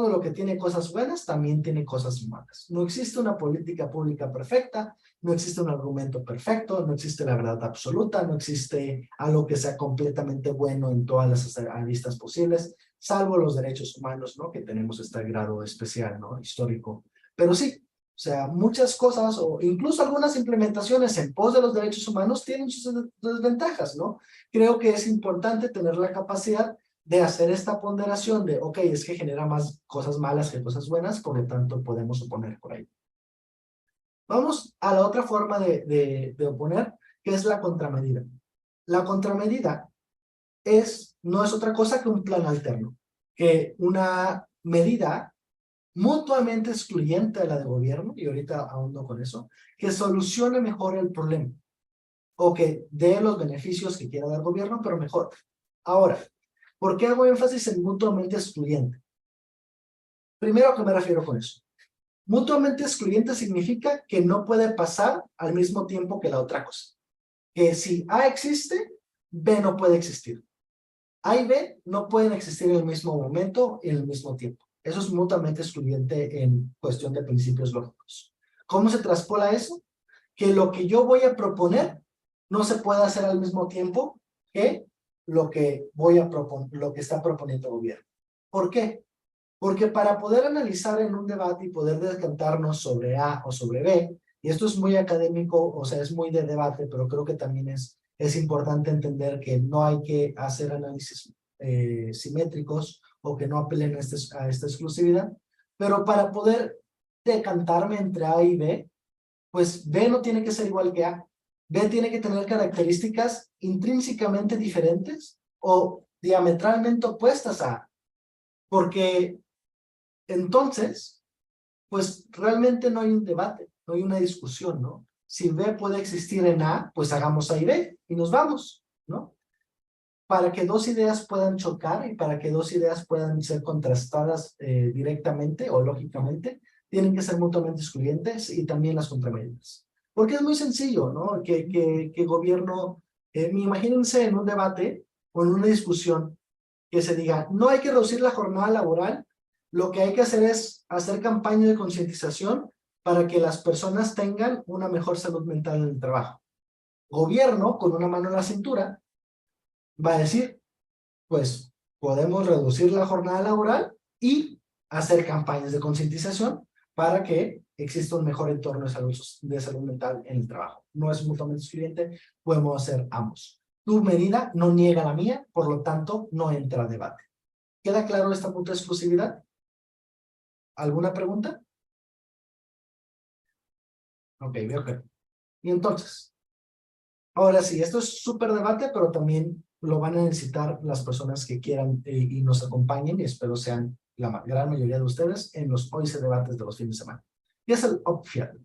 lo que tiene cosas buenas también tiene cosas malas. No existe una política pública perfecta, no existe un argumento perfecto, no existe la verdad absoluta, no existe algo que sea completamente bueno en todas las aristas posibles, salvo los derechos humanos, ¿no? Que tenemos este grado especial, ¿no? Histórico. Pero sí, o sea, muchas cosas o incluso algunas implementaciones en pos de los derechos humanos tienen sus desventajas, ¿no? Creo que es importante tener la capacidad de hacer esta ponderación de, ok, es que genera más cosas malas que cosas buenas, por lo tanto podemos oponer por ahí. Vamos a la otra forma de oponer, que es la contramedida. La contramedida no es otra cosa que un plan alterno, que una medida mutuamente excluyente a la de gobierno, y ahorita ahondo con eso, que solucione mejor el problema, o que dé los beneficios que quiera dar el gobierno, pero mejor. Ahora, ¿por qué hago énfasis en mutuamente excluyente? Primero, ¿a qué me refiero con eso? Mutuamente excluyente significa que no puede pasar al mismo tiempo que la otra cosa. Que si A existe, B no puede existir. A y B no pueden existir en el mismo momento y en el mismo tiempo. Eso es mutuamente excluyente en cuestión de principios lógicos. ¿Cómo se traspola eso? Que lo que yo voy a proponer no se puede hacer al mismo tiempo que lo que está proponiendo el gobierno. ¿Por qué? Porque para poder analizar en un debate y poder decantarnos sobre A o sobre B, y esto es muy académico, o sea, es muy de debate, pero creo que también es importante entender que no hay que hacer análisis simétricos o que no apelen a esta exclusividad, pero para poder decantarme entre A y B, pues B no tiene que ser igual que A. B tiene que tener características intrínsecamente diferentes o diametralmente opuestas a A, porque entonces, pues realmente no hay un debate, no hay una discusión, ¿no? Si B puede existir en A, pues hagamos A y B y nos vamos, ¿no? Para que dos ideas puedan chocar y para que dos ideas puedan ser contrastadas directamente o lógicamente, tienen que ser mutuamente excluyentes y también las contramedidas. Porque es muy sencillo, ¿no? Que gobierno, imagínense en un debate o en una discusión que se diga, no hay que reducir la jornada laboral, lo que hay que hacer es hacer campaña de concientización para que las personas tengan una mejor salud mental en el trabajo. Gobierno, con una mano en la cintura, va a decir, pues podemos reducir la jornada laboral y hacer campañas de concientización para que exista un mejor entorno de salud mental en el trabajo. No es mutuamente excluyente, podemos hacer ambos. Tu medida no niega la mía, por lo tanto, no entra a debate. ¿Queda claro esta punto de exclusividad? ¿Alguna pregunta? Ok, veo que. Y entonces, ahora sí, esto es súper debate, pero también lo van a necesitar las personas que quieran y nos acompañen, y espero sean la gran mayoría de ustedes en los hoy se debates de los fines de semana. ¿Qué es el OPFIAT?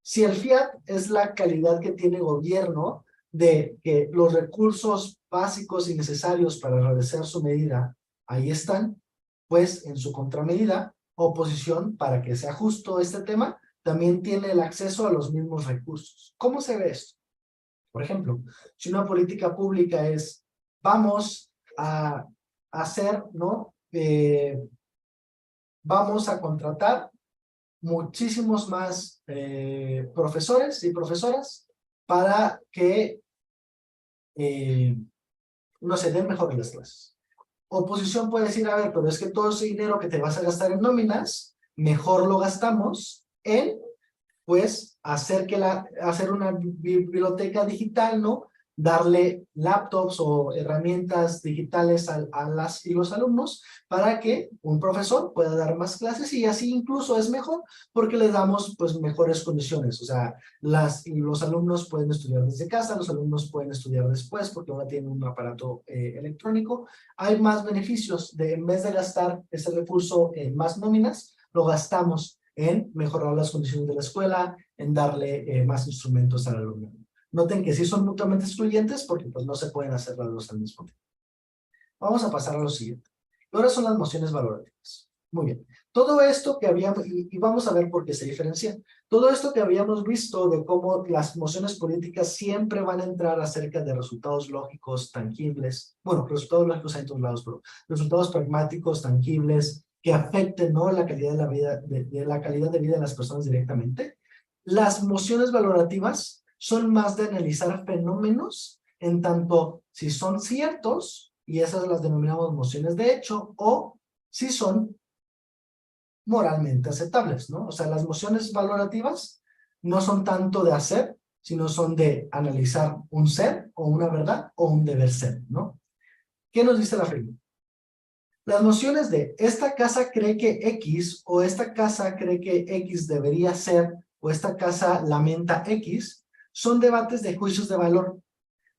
Si el FIAT es la calidad que tiene gobierno de que los recursos básicos y necesarios para realizar su medida ahí están, pues en su contramedida, oposición, para que sea justo este tema, también tiene el acceso a los mismos recursos. ¿Cómo se ve esto? Por ejemplo, si una política pública es, vamos a hacer, ¿no? Vamos a contratar muchísimos más profesores y profesoras para que no se den mejor las clases. Oposición puede decir, a ver, pero es que todo ese dinero que te vas a gastar en nóminas, mejor lo gastamos en, pues, hacer una biblioteca digital, ¿no? Darle laptops o herramientas digitales a las y los alumnos para que un profesor pueda dar más clases y así incluso es mejor porque les damos pues mejores condiciones. O sea, los alumnos pueden estudiar desde casa, los alumnos pueden estudiar después porque ahora tienen un aparato electrónico. Hay más beneficios en vez de gastar ese recurso en más nóminas, lo gastamos en mejorar las condiciones de la escuela, en darle más instrumentos al alumno. Noten que sí son mutuamente excluyentes porque pues no se pueden hacer las dos al mismo tiempo. Vamos a pasar a lo siguiente. Ahora son las mociones valorativas. Muy bien. Todo esto que habíamos, y vamos a ver por qué se diferencian. Todo esto que habíamos visto de cómo las mociones políticas siempre van a entrar acerca de resultados lógicos tangibles. Bueno, resultados lógicos hay en todos lados, pero resultados pragmáticos, tangibles, que afecten, ¿no?, la calidad de la vida, de la calidad de vida de las personas directamente. Las mociones valorativas son más de analizar fenómenos en tanto si son ciertos, y esas las denominamos mociones de hecho, o si son moralmente aceptables, ¿no? O sea, las mociones valorativas no son tanto de hacer, sino son de analizar un ser, o una verdad, o un deber ser, ¿no? ¿Qué nos dice la figura? Las nociones de esta casa cree que X, o esta casa cree que X debería ser, o esta casa lamenta X, son debates de juicios de valor.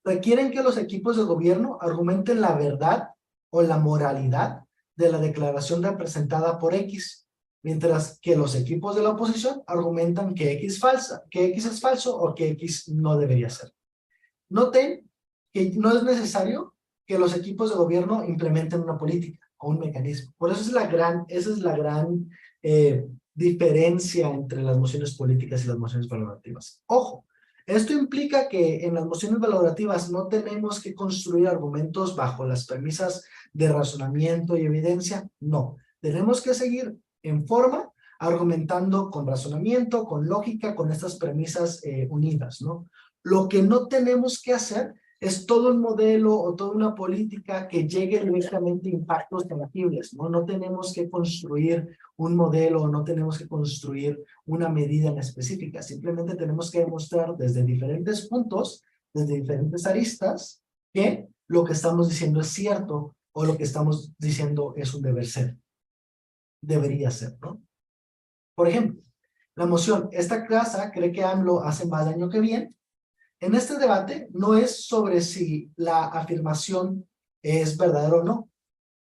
Requieren que los equipos de gobierno argumenten la verdad o la moralidad de la declaración representada por X, mientras que los equipos de la oposición argumentan que X es falso o que X no debería ser. Noten que no es necesario que los equipos de gobierno implementen una política o un mecanismo. Por eso esa es la gran diferencia entre las mociones políticas y las mociones valorativas. Ojo, esto implica que en las mociones valorativas no tenemos que construir argumentos bajo las premisas de razonamiento y evidencia. No, tenemos que seguir en forma argumentando con razonamiento, con lógica, con estas premisas unidas, ¿no? Lo que no tenemos que hacer es todo un modelo o toda una política que llegue directamente a impactos tangibles, ¿no? No tenemos que construir un modelo, no tenemos que construir una medida en específica, simplemente tenemos que demostrar desde diferentes puntos, desde diferentes aristas, que lo que estamos diciendo es cierto o lo que estamos diciendo es un deber ser. Debería ser, ¿no? Por ejemplo, la moción, esta casa cree que AMLO hace más daño que bien. En este debate no es sobre si la afirmación es verdadera o no,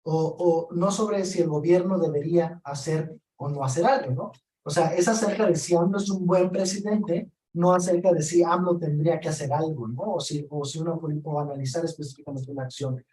o no sobre si el gobierno debería hacer o no hacer algo, ¿no? O sea, es acerca de si AMLO es un buen presidente, no acerca de si AMLO tendría que hacer algo, ¿no? O analizar específicamente una acción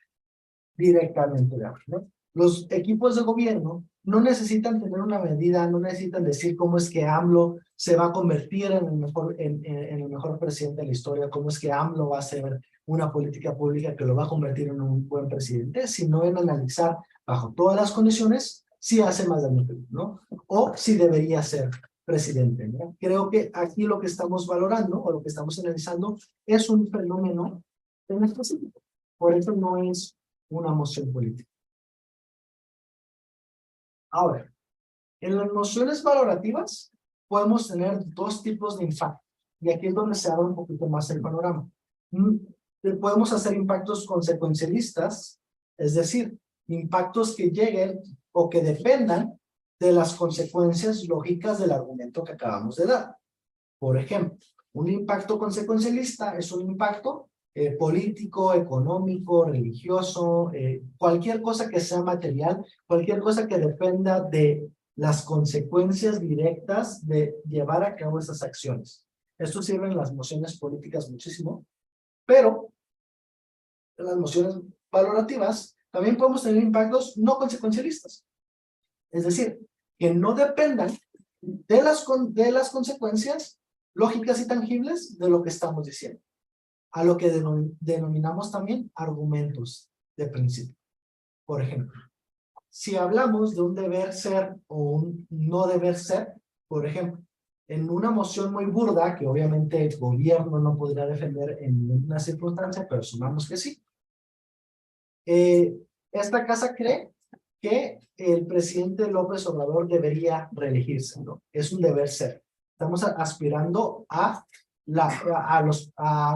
directamente de AMLO, ¿no? Los equipos de gobierno no necesitan tener una medida, no necesitan decir cómo es que AMLO se va a convertir en el mejor presidente de la historia, cómo es que AMLO va a hacer una política pública que lo va a convertir en un buen presidente, sino en analizar bajo todas las condiciones si hace más daño que ¿no? O si debería ser presidente, ¿no? Creo que aquí lo que estamos valorando o lo que estamos analizando es un fenómeno en específico. Por eso no es una moción política. Ahora, en las mociones valorativas podemos tener dos tipos de impacto. Y aquí es donde se abre un poquito más el panorama. Podemos hacer impactos consecuencialistas, es decir, impactos que lleguen o que dependan de las consecuencias lógicas del argumento que acabamos de dar. Por ejemplo, un impacto consecuencialista es un impacto político, económico, religioso, cualquier cosa que sea material, cualquier cosa que dependa de las consecuencias directas de llevar a cabo esas acciones. Esto sirve en las mociones políticas muchísimo, Pero en las mociones valorativas también podemos tener impactos no consecuencialistas. Es decir, que no dependan de las consecuencias lógicas y tangibles de lo que estamos diciendo. A lo que denominamos también argumentos de principio. Por ejemplo, si hablamos de un deber ser o un no deber ser, por ejemplo, en una moción muy burda, que obviamente el gobierno no podría defender en ninguna circunstancia, pero sumamos que sí. Esta casa cree que el presidente López Obrador debería reelegirse, ¿no? Es un deber ser. Estamos aspirando a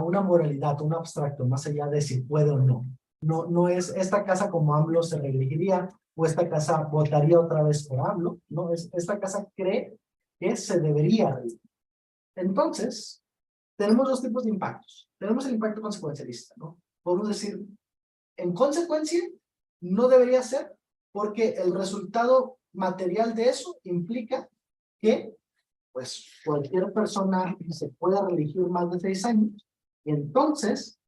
una moralidad, un abstracto, más allá de si puede o no. No es esta casa como AMLO se reelegiría, o esta casa votaría otra vez por AMLO, ¿no? Esta casa cree que se debería reelegir. Entonces, tenemos dos tipos de impactos. Tenemos el impacto consecuencialista, ¿no? Podemos decir, en consecuencia, no debería ser, porque el resultado material de eso implica que pues cualquier persona se pueda reelegir más de 6 años, y entonces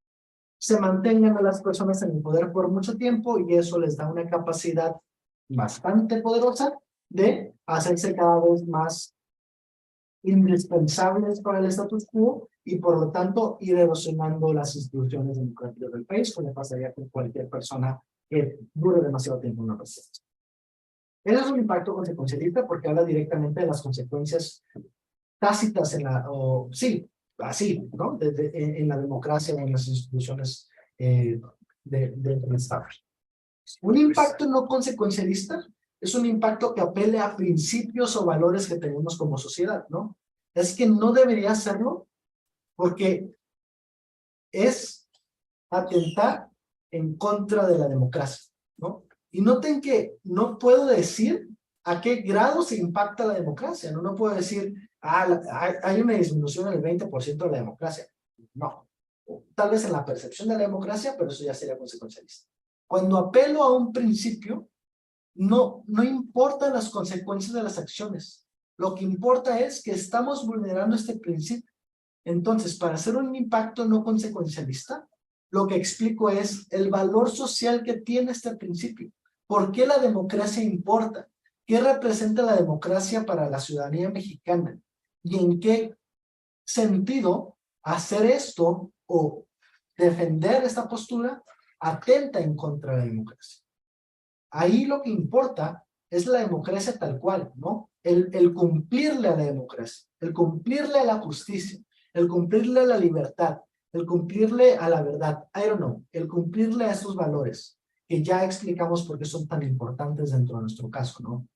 se mantengan a las personas en el poder por mucho tiempo, y eso les da una capacidad bastante poderosa de hacerse cada vez más indispensables para el status quo, y por lo tanto ir erosionando las instituciones democráticas del país, como pasaría con cualquier persona que dure demasiado tiempo en una presidencia. Ese es un impacto consecuencialista porque habla directamente de las consecuencias tácitas ¿no? En la democracia o en las instituciones del Estado. Un impacto no consecuencialista es un impacto que apele a principios o valores que tenemos como sociedad, ¿no? Es que no debería hacerlo porque es atentar en contra de la democracia, ¿no? Y noten que no puedo decir a qué grado se impacta la democracia, ¿no? No puedo decir, hay una disminución del 20% de la democracia. No. Tal vez en la percepción de la democracia, pero eso ya sería consecuencialista. Cuando apelo a un principio, no importan las consecuencias de las acciones. Lo que importa es que estamos vulnerando este principio. Entonces, para hacer un impacto no consecuencialista, lo que explico es el valor social que tiene este principio. ¿Por qué la democracia importa? ¿Qué representa la democracia para la ciudadanía mexicana? ¿Y en qué sentido hacer esto o defender esta postura atenta en contra de la democracia? Ahí lo que importa es la democracia tal cual, ¿no? El cumplirle a la democracia, el cumplirle a la justicia, el cumplirle a la libertad, el cumplirle a la verdad, el cumplirle a esos valores, que ya explicamos por qué son tan importantes dentro de nuestro caso, ¿no?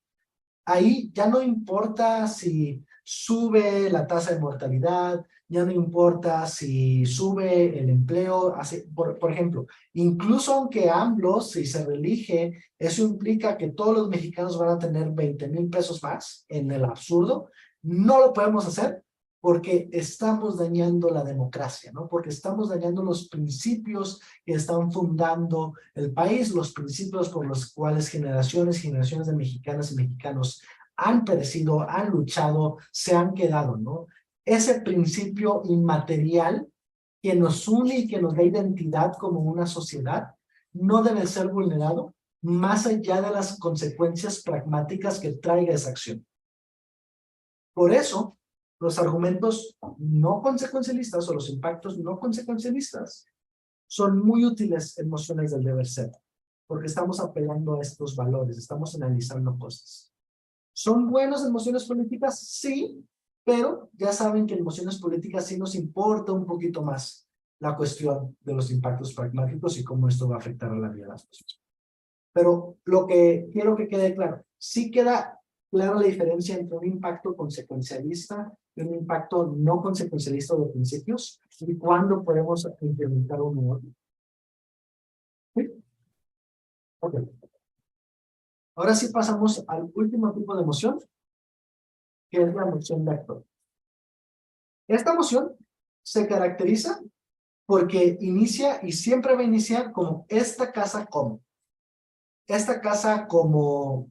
Ahí ya no importa si sube la tasa de mortalidad, ya no importa si sube el empleo, por ejemplo, incluso aunque AMLO, si se reelige, eso implica que todos los mexicanos van a tener 20,000 pesos más en el absurdo, no lo podemos hacer porque estamos dañando la democracia, ¿no? Porque estamos dañando los principios que están fundando el país, los principios por los cuales generaciones de mexicanas y mexicanos han perecido, han luchado, se han quedado, ¿no? Ese principio inmaterial que nos une y que nos da identidad como una sociedad no debe ser vulnerado más allá de las consecuencias pragmáticas que traiga esa acción. Por eso, los argumentos no consecuencialistas o los impactos no consecuencialistas son muy útiles en mociones del deber ser, porque estamos apelando a estos valores, estamos analizando cosas. ¿Son buenos en mociones políticas? Sí, pero ya saben que en mociones políticas sí nos importa un poquito más la cuestión de los impactos pragmáticos y cómo esto va a afectar a la vida de las personas. Pero lo que quiero que quede claro, sí queda clara la diferencia entre un impacto consecuencialista y un impacto no consecuencialista de principios y cuándo podemos implementar uno u otro. ¿Sí? Ok. Ahora sí pasamos al último tipo de moción, que es la moción de actor. Esta moción se caracteriza porque inicia y siempre va a iniciar como esta casa como. Esta casa como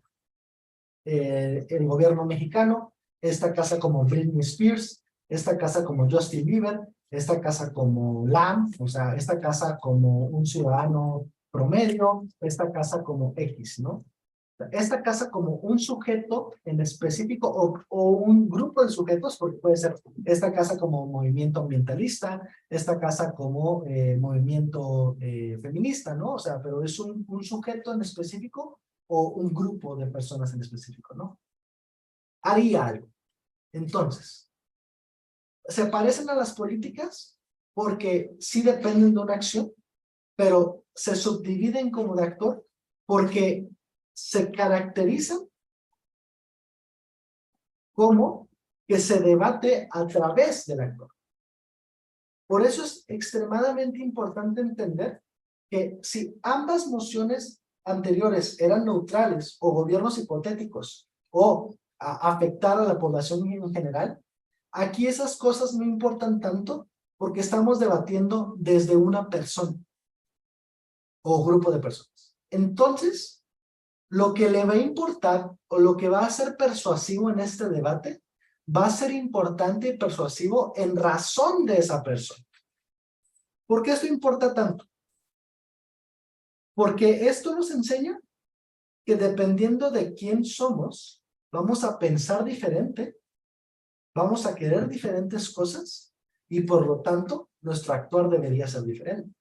el gobierno mexicano, esta casa como Britney Spears, esta casa como Justin Bieber, esta casa como LAM, o sea, esta casa como un ciudadano promedio, esta casa como X, ¿no? Esta casa como un sujeto en específico o un grupo de sujetos, porque puede ser esta casa como movimiento ambientalista, esta casa como movimiento feminista, ¿no? O sea, pero es un sujeto en específico o un grupo de personas en específico, ¿no? Haría algo. Entonces, ¿se parecen a las políticas? Porque sí dependen de una acción, pero se subdividen como de actor porque se caracterizan como que se debate a través del actor. Por eso es extremadamente importante entender que si ambas mociones anteriores eran neutrales o gobiernos hipotéticos o afectar a la población en general, aquí esas cosas no importan tanto porque estamos debatiendo desde una persona o grupo de personas. Entonces, lo que le va a importar o lo que va a ser persuasivo en este debate va a ser importante y persuasivo en razón de esa persona. ¿Por qué esto importa tanto? Porque esto nos enseña que dependiendo de quién somos, vamos a pensar diferente, vamos a querer diferentes cosas y por lo tanto nuestro actuar debería ser diferente.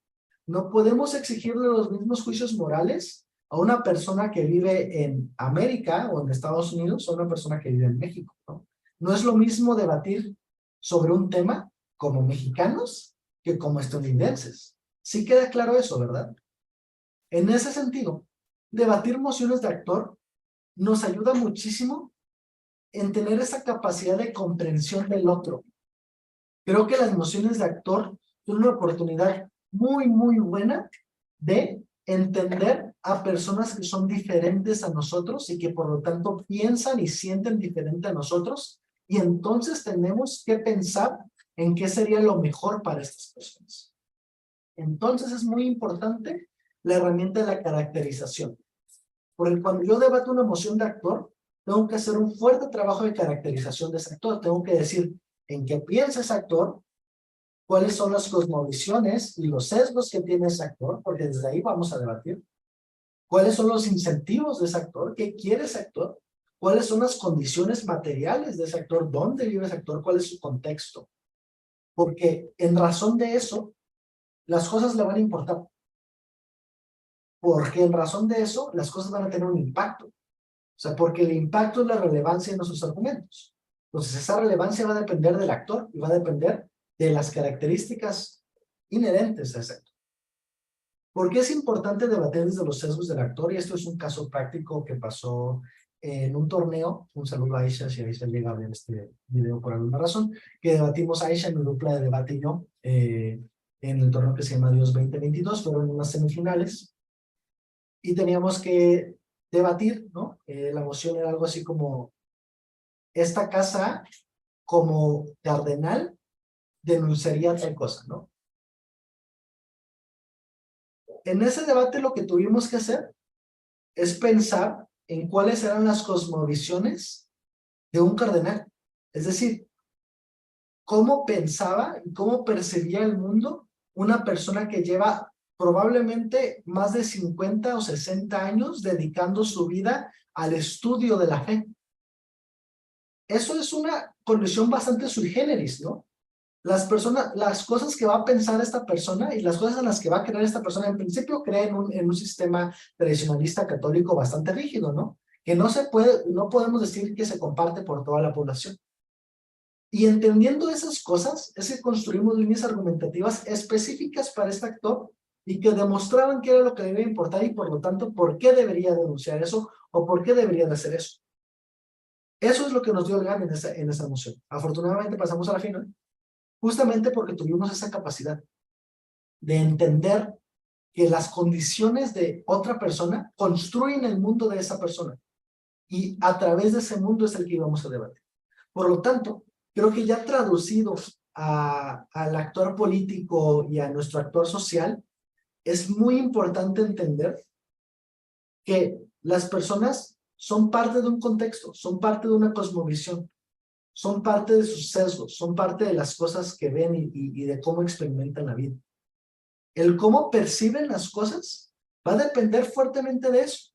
No podemos exigirle los mismos juicios morales a una persona que vive en América o en Estados Unidos o a una persona que vive en México, ¿no? No es lo mismo debatir sobre un tema como mexicanos que como estadounidenses. Sí queda claro eso, ¿verdad? En ese sentido, debatir mociones de actor nos ayuda muchísimo en tener esa capacidad de comprensión del otro. Creo que las mociones de actor son una oportunidad muy buena de entender a personas que son diferentes a nosotros y que por lo tanto piensan y sienten diferente a nosotros y entonces tenemos que pensar en qué sería lo mejor para estas personas. Entonces es muy importante la herramienta de la caracterización. Porque cuando yo debato una moción de actor, tengo que hacer un fuerte trabajo de caracterización de ese actor. Tengo que decir en qué piensa ese actor, cuáles son las cosmovisiones y los sesgos que tiene ese actor, porque desde ahí vamos a debatir. ¿Cuáles son los incentivos de ese actor? ¿Qué quiere ese actor? ¿Cuáles son las condiciones materiales de ese actor? ¿Dónde vive ese actor? ¿Cuál es su contexto? Porque en razón de eso, las cosas le van a importar. Porque en razón de eso, las cosas van a tener un impacto. O sea, porque el impacto es la relevancia de nuestros argumentos. Entonces, esa relevancia va a depender del actor y va a depender de las características inherentes a ese actor. ¿Por qué es importante debatir desde los sesgos del actor? Y esto es un caso práctico que pasó en un torneo. Un saludo a Aisha, si Aisha llega a ver este video por alguna razón, que debatimos Aisha, mi dupla de debate y yo, en el torneo que se llama Dios 2022, fueron unas semifinales, y teníamos que debatir, ¿no? La moción era algo así como, esta casa como cardenal denunciaría tal cosa, ¿no? En ese debate lo que tuvimos que hacer es pensar en cuáles eran las cosmovisiones de un cardenal. Es decir, cómo pensaba y cómo percibía el mundo una persona que lleva probablemente más de 50 o 60 años dedicando su vida al estudio de la fe. Eso es una condición bastante sui generis, ¿no? Las cosas que va a pensar esta persona y las cosas en las que va a creer esta persona, en principio cree en un sistema tradicionalista católico bastante rígido, ¿no? Que no podemos decir que se comparte por toda la población. Y entendiendo esas cosas, es que construimos líneas argumentativas específicas para este actor y que demostraban qué era lo que debía importar y por lo tanto, por qué debería denunciar eso o por qué debería de hacer eso. Eso es lo que nos dio el GAN en esa moción. Afortunadamente pasamos a la final, justamente porque tuvimos esa capacidad de entender que las condiciones de otra persona construyen el mundo de esa persona y a través de ese mundo es el que íbamos a debatir. Por lo tanto, creo que ya traducido al actor político y a nuestro actor social, es muy importante entender que las personas son parte de un contexto, son parte de una cosmovisión, son parte de sus sesgos, son parte de las cosas que ven y de cómo experimentan la vida. El cómo perciben las cosas va a depender fuertemente de eso.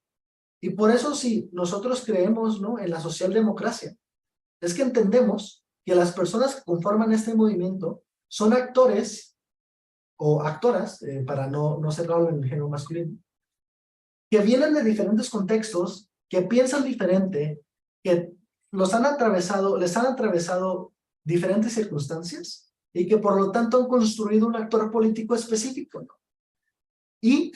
Y por eso si nosotros creemos, ¿no?, en la socialdemocracia, es que entendemos que las personas que conforman este movimiento son actores o actoras, para no cerrarlo en el género masculino, que vienen de diferentes contextos, que piensan diferente, que les han atravesado diferentes circunstancias y que por lo tanto han construido un actor político específico, ¿no? Y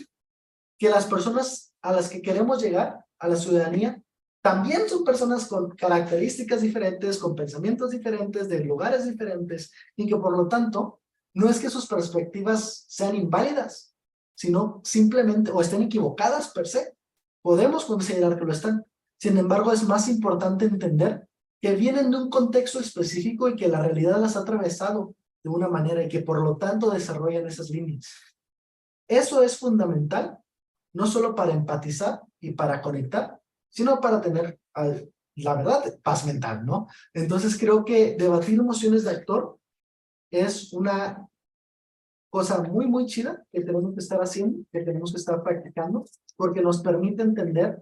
que las personas a las que queremos llegar, a la ciudadanía, también son personas con características diferentes, con pensamientos diferentes, de lugares diferentes, y que por lo tanto no es que sus perspectivas sean inválidas, sino simplemente, o estén equivocadas per se. Podemos considerar que lo están. Sin embargo, es más importante entender que vienen de un contexto específico y que la realidad las ha atravesado de una manera y que por lo tanto desarrollan esas líneas. Eso es fundamental, no solo para empatizar y para conectar, sino para tener, la verdad, paz mental, ¿no? Entonces creo que debatir emociones de actor es una cosa muy, muy chida que tenemos que estar haciendo, que tenemos que estar practicando, porque nos permite entender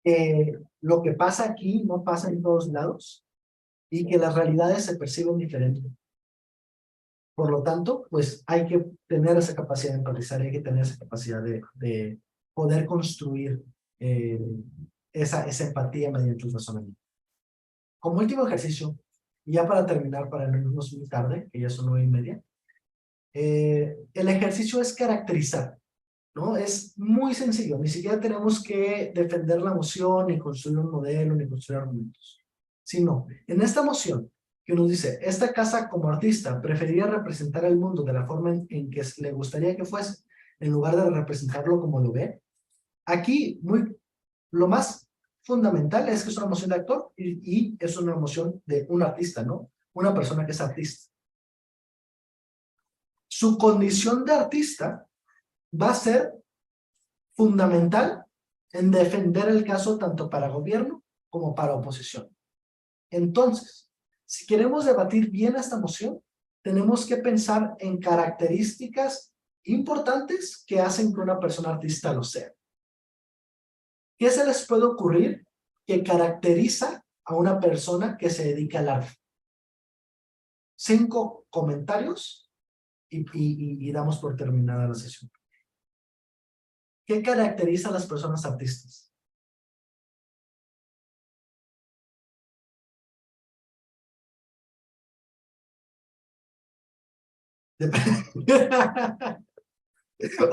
que lo que pasa aquí no pasa en todos lados y que las realidades se perciben diferentes. Por lo tanto, pues hay que tener esa capacidad de empatizar, hay que tener esa capacidad de poder construir esa empatía mediante el razonamiento. Como último ejercicio, y ya para terminar, para no irnos muy tarde, que ya son 9:30, el ejercicio es caracterizar, ¿no? Es muy sencillo, ni siquiera tenemos que defender la emoción, ni construir un modelo, ni construir argumentos. Sino, en esta emoción que nos dice, esta casa como artista preferiría representar el mundo de la forma en que le gustaría que fuese, en lugar de representarlo como lo ve. Aquí, lo más fundamental es que es una emoción de actor y es una emoción de un artista, ¿no? Una persona que es artista. Su condición de artista va a ser fundamental en defender el caso tanto para gobierno como para oposición. Entonces, si queremos debatir bien esta moción, tenemos que pensar en características importantes que hacen que una persona artista lo sea. ¿Qué se les puede ocurrir que caracteriza a una persona que se dedica al arte? 5 comentarios y damos por terminada la sesión. ¿Qué caracteriza a las personas artistas?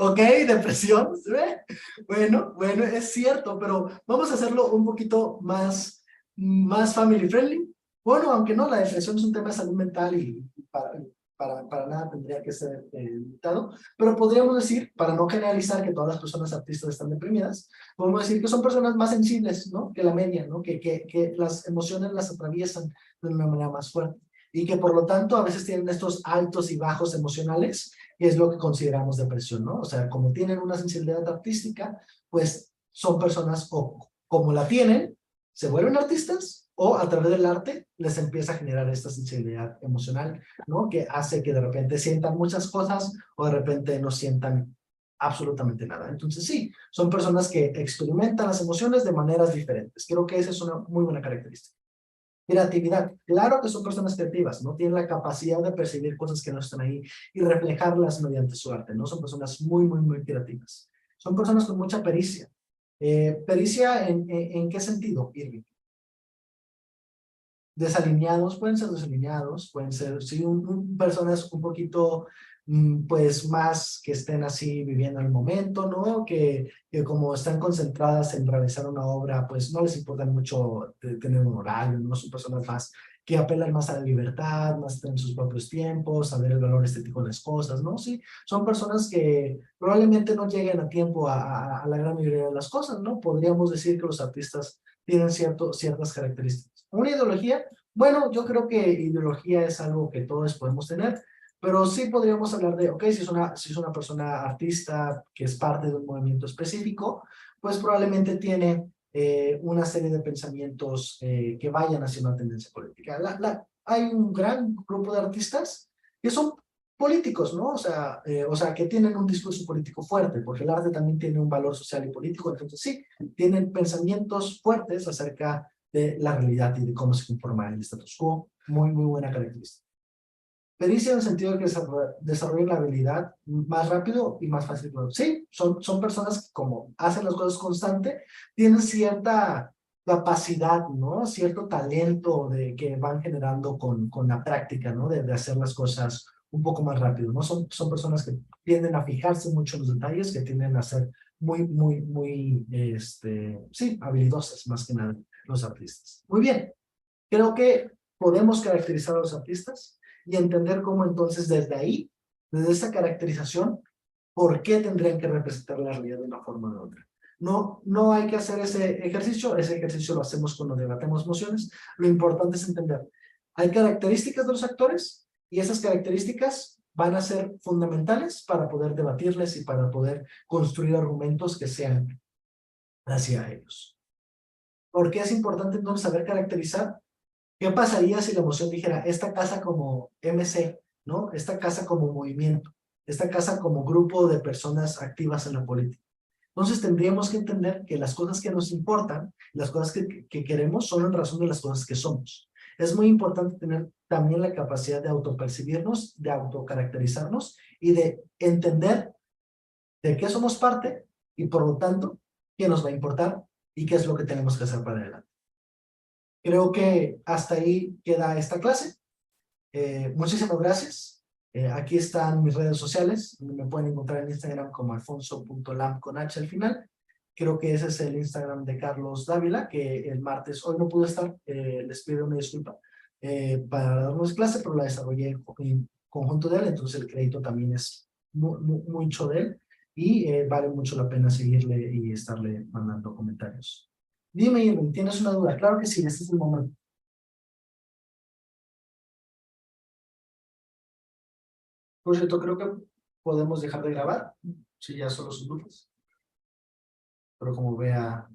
Ok, depresión, ¿se ve? Bueno, es cierto, pero vamos a hacerlo un poquito más family friendly. Bueno, aunque no, la depresión es un tema de salud mental y para nada tendría que ser limitado, pero podríamos decir, para no generalizar que todas las personas artistas están deprimidas, podemos decir que son personas más sensibles, ¿no?, que la media, ¿no?, que las emociones las atraviesan de una manera más fuerte y que por lo tanto a veces tienen estos altos y bajos emocionales, y es lo que consideramos depresión, ¿no? O sea, como tienen una sensibilidad artística, pues son personas o como la tienen, se vuelven artistas, o a través del arte les empieza a generar esta sensibilidad emocional, ¿no? Que hace que de repente sientan muchas cosas o de repente no sientan absolutamente nada. Entonces sí, son personas que experimentan las emociones de maneras diferentes. Creo que esa es una muy buena característica. Creatividad. Claro que son personas creativas, ¿no? Tienen la capacidad de percibir cosas que no están ahí y reflejarlas mediante su arte, ¿no? Son personas muy, muy, muy creativas. Son personas con mucha pericia. ¿Pericia en qué sentido, Irving? Desalineados, pueden ser desalineados, pueden ser, sí, personas un poquito, pues, más que estén así viviendo el momento, ¿no? Que como están concentradas en realizar una obra, pues no les importa mucho tener un horario, ¿no? Son personas más que apelan más a la libertad, más en sus propios tiempos, a ver el valor estético de las cosas, ¿no? Sí, son personas que probablemente no lleguen a tiempo a la gran mayoría de las cosas, ¿no? Podríamos decir que los artistas tienen ciertas características. Una ideología, bueno, yo creo que ideología es algo que todos podemos tener, pero sí podríamos hablar de, ok, si es una persona artista que es parte de un movimiento específico, pues probablemente tiene una serie de pensamientos que vayan hacia una tendencia política. Hay un gran grupo de artistas que son políticos, ¿no? O sea, que tienen un discurso político fuerte, porque el arte también tiene un valor social y político, entonces sí, tienen pensamientos fuertes acerca de la realidad y de cómo se conforma el status quo. Muy, muy buena característica. Pericia en el sentido de que desarrollan la habilidad más rápido y más fácil. Sí, son personas que como hacen las cosas constante, tienen cierta capacidad, ¿no? Cierto talento que van generando con la práctica, ¿no? De hacer las cosas un poco más rápido, ¿no? Son personas que tienden a fijarse mucho en los detalles, que tienden a ser muy, muy, muy, sí, habilidosas más que nada los artistas. Muy bien, creo que podemos caracterizar a los artistas y entender cómo entonces desde ahí, desde esa caracterización, por qué tendrían que representar la realidad de una forma o de otra. No hay que hacer ese ejercicio lo hacemos cuando debatemos mociones. Lo importante es entender, hay características de los actores y esas características van a ser fundamentales para poder debatirles y para poder construir argumentos que sean hacia ellos. ¿Por qué es importante entonces saber caracterizar? ¿Qué pasaría si la emoción dijera, esta casa como MC, ¿no? Esta casa como movimiento, esta casa como grupo de personas activas en la política? Entonces tendríamos que entender que las cosas que nos importan, las cosas que queremos son en razón de las cosas que somos. Es muy importante tener también la capacidad de autopercibirnos, de autocaracterizarnos y de entender de qué somos parte y por lo tanto, qué nos va a importar y qué es lo que tenemos que hacer para adelante. Creo que hasta ahí queda esta clase. Muchísimas gracias. Aquí están mis redes sociales. Me pueden encontrar en Instagram como alfonso.lam con H al final. Creo que ese es el Instagram de Carlos Dávila, que el martes, hoy no pudo estar, les pido una disculpa para darnos clase, pero la desarrollé en conjunto de él, entonces el crédito también es mucho de él y vale mucho la pena seguirle y estarle mandando comentarios. Dime, Irving, ¿tienes una duda? Claro que sí, este es el momento. Por cierto, creo que podemos dejar de grabar, si ya solo son dudas. Pero como vea